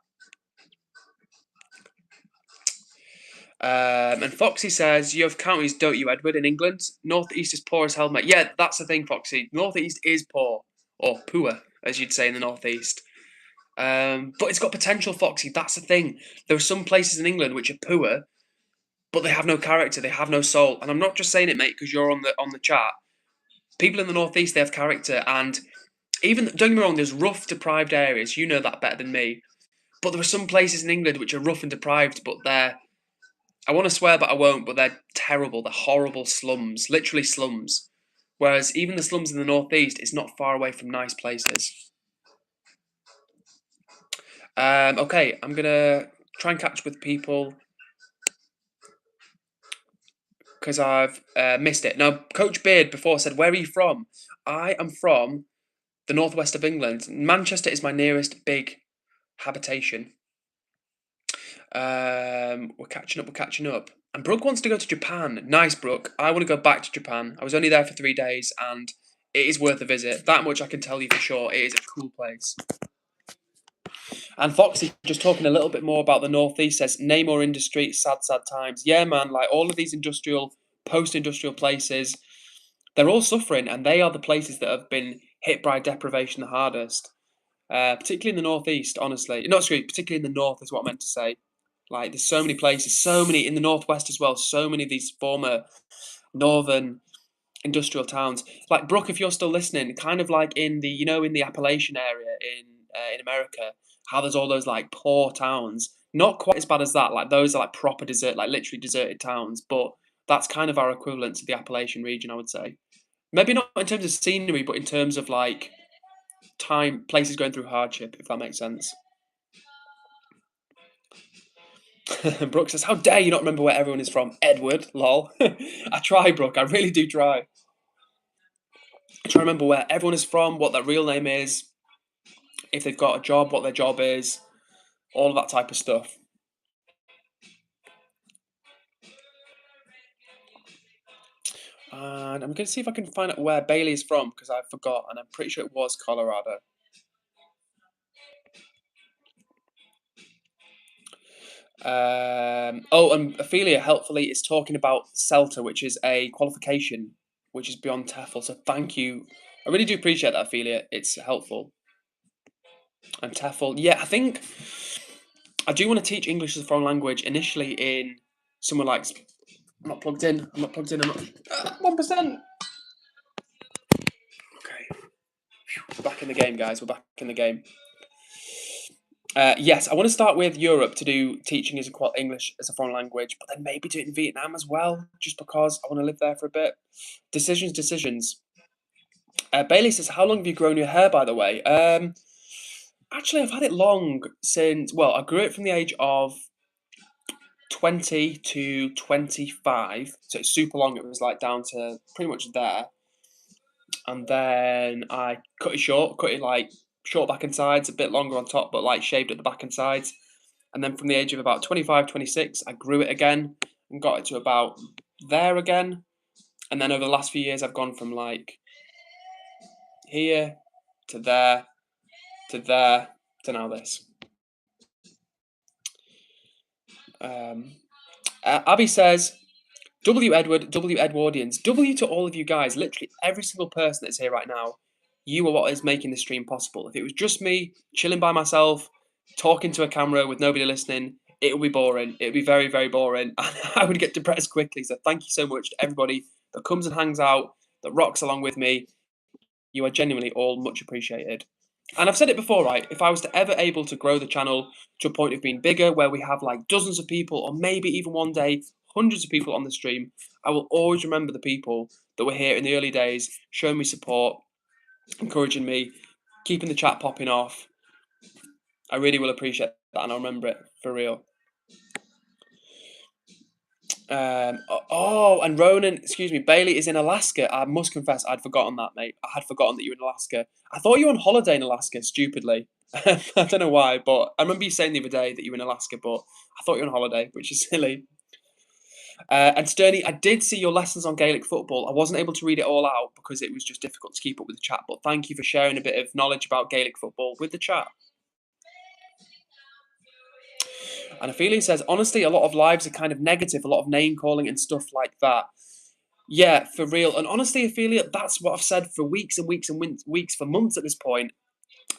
And Foxy says, you have counties, don't you, Edward, in England? Northeast is poor as hell, mate. Yeah, that's the thing, Foxy. Northeast is poor. Or poor, as you'd say in the Northeast. But it's got potential, Foxy. That's the thing. There are some places in England which are poor, but they have no character. They have no soul. And I'm not just saying it, mate, because you're on the chat. People in the Northeast, they have character. And even, don't get me wrong, there's rough, deprived areas. You know that better than me. But there are some places in England which are rough and deprived, but they're, I want to swear, but I won't, but they're terrible. They're horrible slums, literally slums. Whereas even the slums in the Northeast, it's not far away from nice places. Okay, I'm going to try and catch up with people because I've missed it. Now, Coach Beard before said, where are you from? I am from the northwest of England. Manchester is my nearest big habitation. We're catching up. We're catching up. And Brooke wants to go to Japan. Nice, Brooke. I want to go back to Japan. I was only there for 3 days, and it is worth a visit. That much I can tell you for sure. It is a cool place. And Foxy, just talking a little bit more about the Northeast, says Namor industry, sad, sad times. Yeah, man. Like all of these industrial, post-industrial places, they're all suffering, and they are the places that have been hit by deprivation the hardest. Particularly in the Northeast, honestly. Not sorry, particularly in the North is what I meant to say. Like, there's so many places, so many in the Northwest as well, so many of these former northern industrial towns. Like, Brooke, if you're still listening, kind of like in the, in the Appalachian area in America, how there's all those, like, poor towns. Not quite as bad as that. Like, those are, like, proper desert, like, literally deserted towns. But that's kind of our equivalent to the Appalachian region, I would say. Maybe not in terms of scenery, but in terms of, like, places going through hardship, if that makes sense. Brooke says, "How dare you not remember where everyone is from?" Edward, lol. I try, Brooke. I really do try. I try to remember where everyone is from, what their real name is, if they've got a job, what their job is, all of that type of stuff. And I'm going to see if I can find out where Bailey is from, because I forgot, and I'm pretty sure it was Colorado. And Ophelia helpfully is talking about CELTA, which is a qualification, which is beyond TEFL. So thank you. I really do appreciate that, Ophelia. It's helpful. And TEFL, yeah, I think I do want to teach English as a foreign language initially in somewhere like. I'm not plugged in. I'm not. 1%. Okay. We're back in the game, guys. We're back in the game. Yes, I want to start with Europe to do teaching as English as a foreign language, but then maybe do it in Vietnam as well, just because I want to live there for a bit. Decisions. Bailey says, "How long have you grown your hair, by the way?" Actually, I've had it long since. Well, I grew it from the age of 20 to 25, so it's super long. It was like down to pretty much there, and then I cut it like short back and sides, a bit longer on top, but like shaved at the back and sides. And then from the age of about 25, 26, I grew it again and got it to about there again. And then over the last few years, I've gone from like here to there to there to now this. Abby says, W Edward, W Edwardians, W to all of you guys, literally every single person that's here right now. You are what is making this stream possible. If it was just me chilling by myself, talking to a camera with nobody listening, it would be boring. It would be very, very boring. And I would get depressed quickly. So thank you so much to everybody that comes and hangs out, that rocks along with me. You are genuinely all much appreciated. And I've said it before, right? If I was to ever able to grow the channel to a point of being bigger, where we have like dozens of people, or maybe even one day hundreds of people on the stream, I will always remember the people that were here in the early days, showing me support, encouraging me, keeping the chat popping off. I really will appreciate that, and I'll remember it for real. And Ronan, excuse me, Bailey is in Alaska. I must confess, I'd forgotten that, mate. I had forgotten that you were in Alaska. I thought you were on holiday in Alaska, stupidly. I don't know why, but I remember you saying the other day that you were in Alaska, but I thought you were on holiday, which is silly. And Sterney, I did see your lessons on Gaelic football. I wasn't able to read it all out because it was just difficult to keep up with the chat, but thank you for sharing a bit of knowledge about Gaelic football with the chat. And Ophelia says, honestly, a lot of lives are kind of negative, a lot of name calling and stuff like that. Yeah, for real. And honestly, Ophelia, that's what I've said for weeks and weeks and weeks, for months at this point.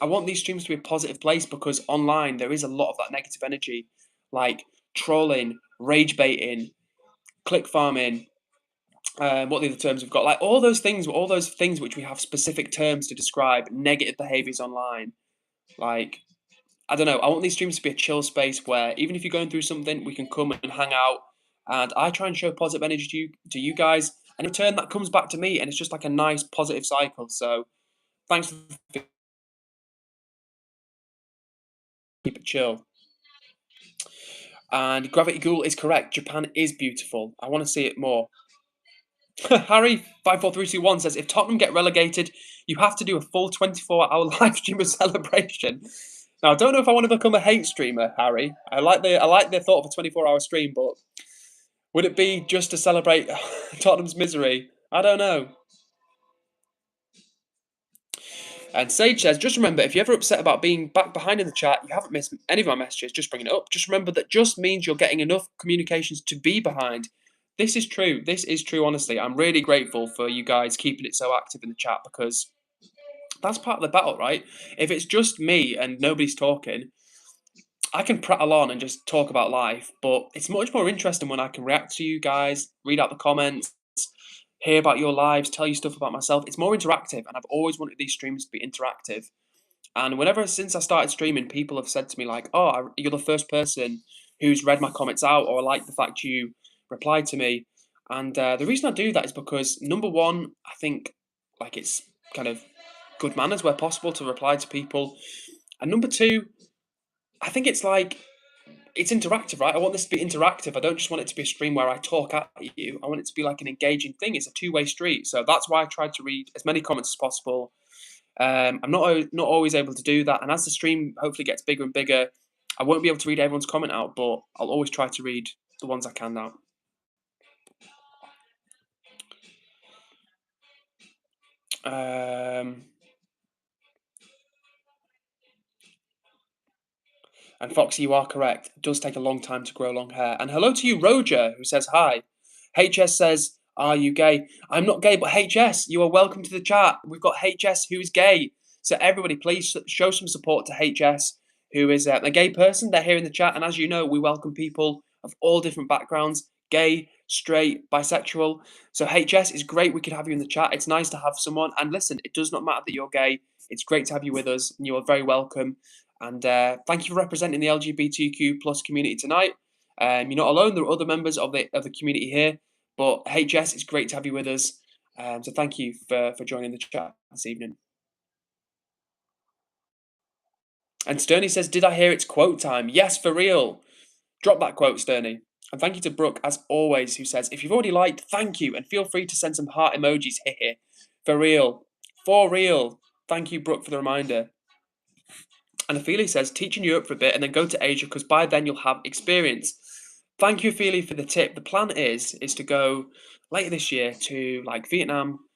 I want these streams to be a positive place because online there is a lot of that negative energy, like trolling, rage baiting, click farming. What the other terms we've got? Like all those things which we have specific terms to describe negative behaviors online. Like, I don't know. I want these streams to be a chill space where even if you're going through something, we can come and hang out. And I try and show positive energy to you guys. And in return, that comes back to me. And it's just like a nice positive cycle. So thanks for keep it chill. And Gravity Ghoul is correct. Japan is beautiful. I want to see it more. Harry54321 says, if Tottenham get relegated, you have to do a full 24-hour live stream of celebration. Now, I don't know if I want to become a hate streamer, Harry. I like the thought of a 24-hour stream, but would it be just to celebrate Tottenham's misery? I don't know. And Sage says, just remember, if you're ever upset about being back behind in the chat, you haven't missed any of my messages, just bring it up. Just remember that just means you're getting enough communications to be behind. This is true. This is true, honestly. I'm really grateful for you guys keeping it so active in the chat because that's part of the battle, right? If it's just me and nobody's talking, I can prattle on and just talk about life, but it's much more interesting when I can react to you guys, read out the comments, hear about your lives, tell you stuff about myself. It's more interactive, and I've always wanted these streams to be interactive. And since I started streaming, people have said to me like, "Oh, you're the first person who's read my comments out, or I like the fact you replied to me." And the reason I do that is because number one, I think like it's kind of good manners where possible to reply to people, and number two, I think it's like it's interactive, right? I want this to be interactive. I don't just want it to be a stream where I talk at you. I want it to be like an engaging thing. It's a two-way street. So that's why I tried to read as many comments as possible. I'm not always able to do that, and as the stream hopefully gets bigger and bigger, I won't be able to read everyone's comment out, but I'll always try to read the ones I can now. And Foxy, you are correct. It does take a long time to grow long hair. And hello to you, Roger, who says hi. HS says, "Are you gay?" I'm not gay, but HS, you are welcome to the chat. We've got HS who is gay. So everybody, please show some support to HS, who is a gay person. They're here in the chat. And as you know, we welcome people of all different backgrounds, gay, straight, bisexual. So HS is great. We could have you in the chat. It's nice to have someone. And listen, it does not matter that you're gay. It's great to have you with us. And you are very welcome. And thank you for representing the LGBTQ plus community tonight. You're not alone. There are other members of the community here. But HS, it's great to have you with us. So thank you for joining the chat this evening. And Sterney says, "Did I hear it's quote time?" Yes, for real. Drop that quote, Sterney. And thank you to Brooke, as always, who says, "If you've already liked, thank you. And feel free to send some heart emojis here. For real. For real. Thank you, Brooke, for the reminder." And Ophelia says, "Teach in Europe for a bit and then go to Asia because by then you'll have experience." Thank you, Ophelia, for the tip. The plan is to go later this year to like Vietnam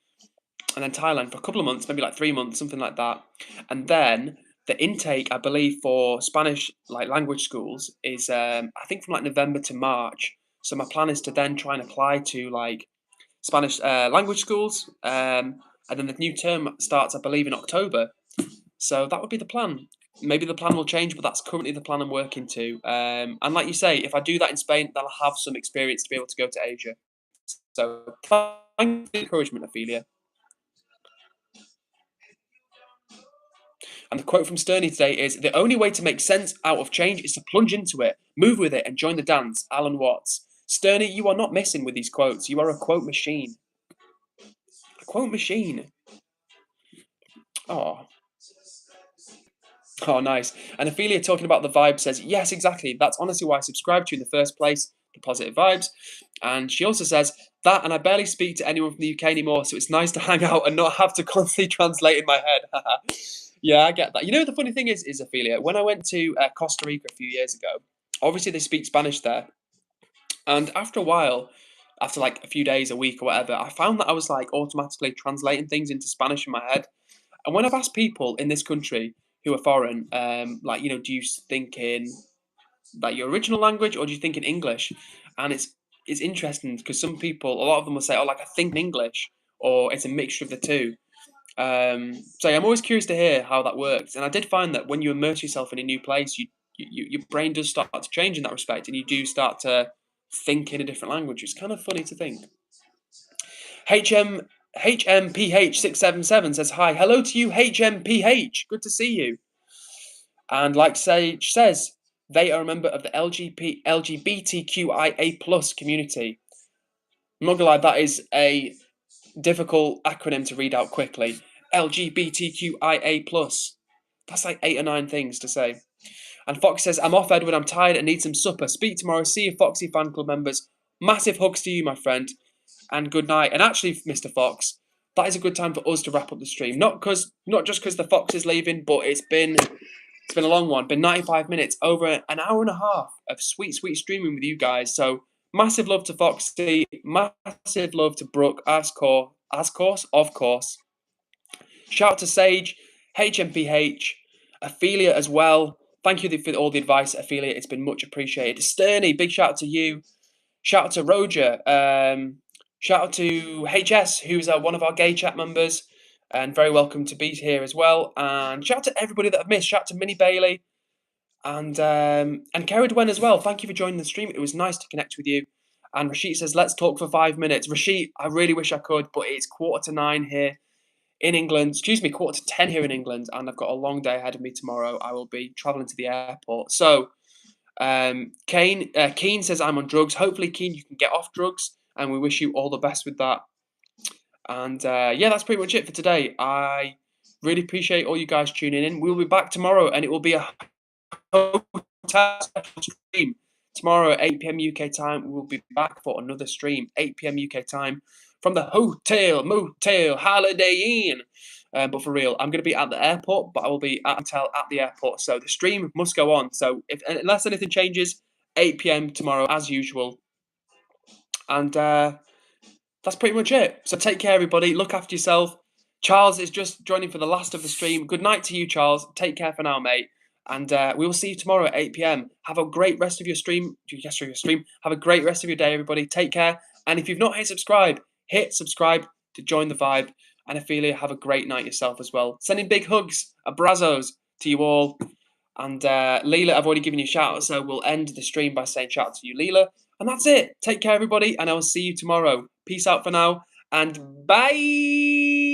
and then Thailand for a couple of months, maybe like 3 months, something like that. And then the intake, I believe, for Spanish like language schools is I think from like November to March. So my plan is to then try and apply to like Spanish language schools, and then the new term starts, I believe, in October. So that would be the plan. Maybe the plan will change, but that's currently the plan I'm working to. And like you say, if I do that in Spain, then I'll have some experience to be able to go to Asia. So thank you for the encouragement, Ophelia. And the quote from Sterney today is, "The only way to make sense out of change is to plunge into it, move with it, and join the dance." Alan Watts. Sterney, you are not missing with these quotes. You are a quote machine. A quote machine. Oh. Oh, nice. And Ophelia talking about the vibe says, "Yes, exactly. That's honestly why I subscribed to you in the first place, the positive vibes." And she also says, "That, and I barely speak to anyone from the UK anymore, so it's nice to hang out and not have to constantly translate in my head." Yeah, I get that. You know, the funny thing is Ophelia, when I went to Costa Rica a few years ago, obviously they speak Spanish there. And after a while, after like a few days, a week or whatever, I found that I was like automatically translating things into Spanish in my head. And when I've asked people in this country who are foreign, like, you know, do you think in like your original language or do you think in English? And it's interesting because some people, a lot of them will say, "Oh, like I think in English," or it's a mixture of the two. So yeah, I'm always curious to hear how that works. And I did find that when you immerse yourself in a new place, your brain does start to change in that respect, and you do start to think in a different language. It's kind of funny to think. HMPH677 says, "Hi, hello to you, HMPH. Good to see you." And like Sage says, they are a member of the LGBTQIA plus community. I'm not gonna lie, that is a difficult acronym to read out quickly. LGBTQIA plus. That's like 8 or 9 things to say. And Fox says, "I'm off, Edward. I'm tired and need some supper. Speak tomorrow. See you, Foxy fan club members. Massive hugs to you, my friend. And good night." And actually, Mr. Fox, that is a good time for us to wrap up the stream. Not just because the Fox is leaving, but it's been It's been a long one. Been 95 minutes, over an hour and a half of sweet, sweet streaming with you guys. So massive love to Foxy, massive love to Brooke, of course. Shout out to Sage, HMPH, Ophelia as well. Thank you for all the advice, Ophelia. It's been much appreciated. Sterny, big shout out to you. Shout out to Roger. Shout out to HS, who's one of our gay chat members, and very welcome to be here as well. And shout out to everybody that I've missed. Shout out to Minnie Bailey and Kerry Dwen as well. Thank you for joining the stream. It was nice to connect with you. And Rashid says, let's talk for 5 minutes. Rashid, I really wish I could, but it's 8:45 here in England. Excuse me, 8:45 here in England, and I've got a long day ahead of me tomorrow. I will be travelling to the airport. So Keen says I'm on drugs. Hopefully, Keen, you can get off drugs, and we wish you all the best with that. And yeah, that's pretty much it for today. I really appreciate all you guys tuning in. We'll be back tomorrow, and it will be a hotel special stream tomorrow at 8 p.m. UK time. We will be back for another stream, 8 p.m. UK time, from the motel Holiday Inn. But for real, I'm going to be at the airport, but I will be at the hotel at the airport. So the stream must go on. So unless anything changes, 8 p.m. tomorrow as usual. And that's pretty much it. So take care, everybody. Look after yourself. Charles is just joining for the last of the stream. Good night to you, Charles. Take care for now, mate. And we will see you tomorrow at 8 p.m. Have a great rest of your stream. Have a great rest of your day, everybody. Take care. And if you've not hit subscribe to join the vibe. And Ophelia, have a great night yourself as well. Sending big hugs, abrazos to you all. And Leela, I've already given you a shout out, so we'll end the stream by saying shout out to you, Leela. And that's it. Take care, everybody, and I will see you tomorrow. Peace out for now, and bye.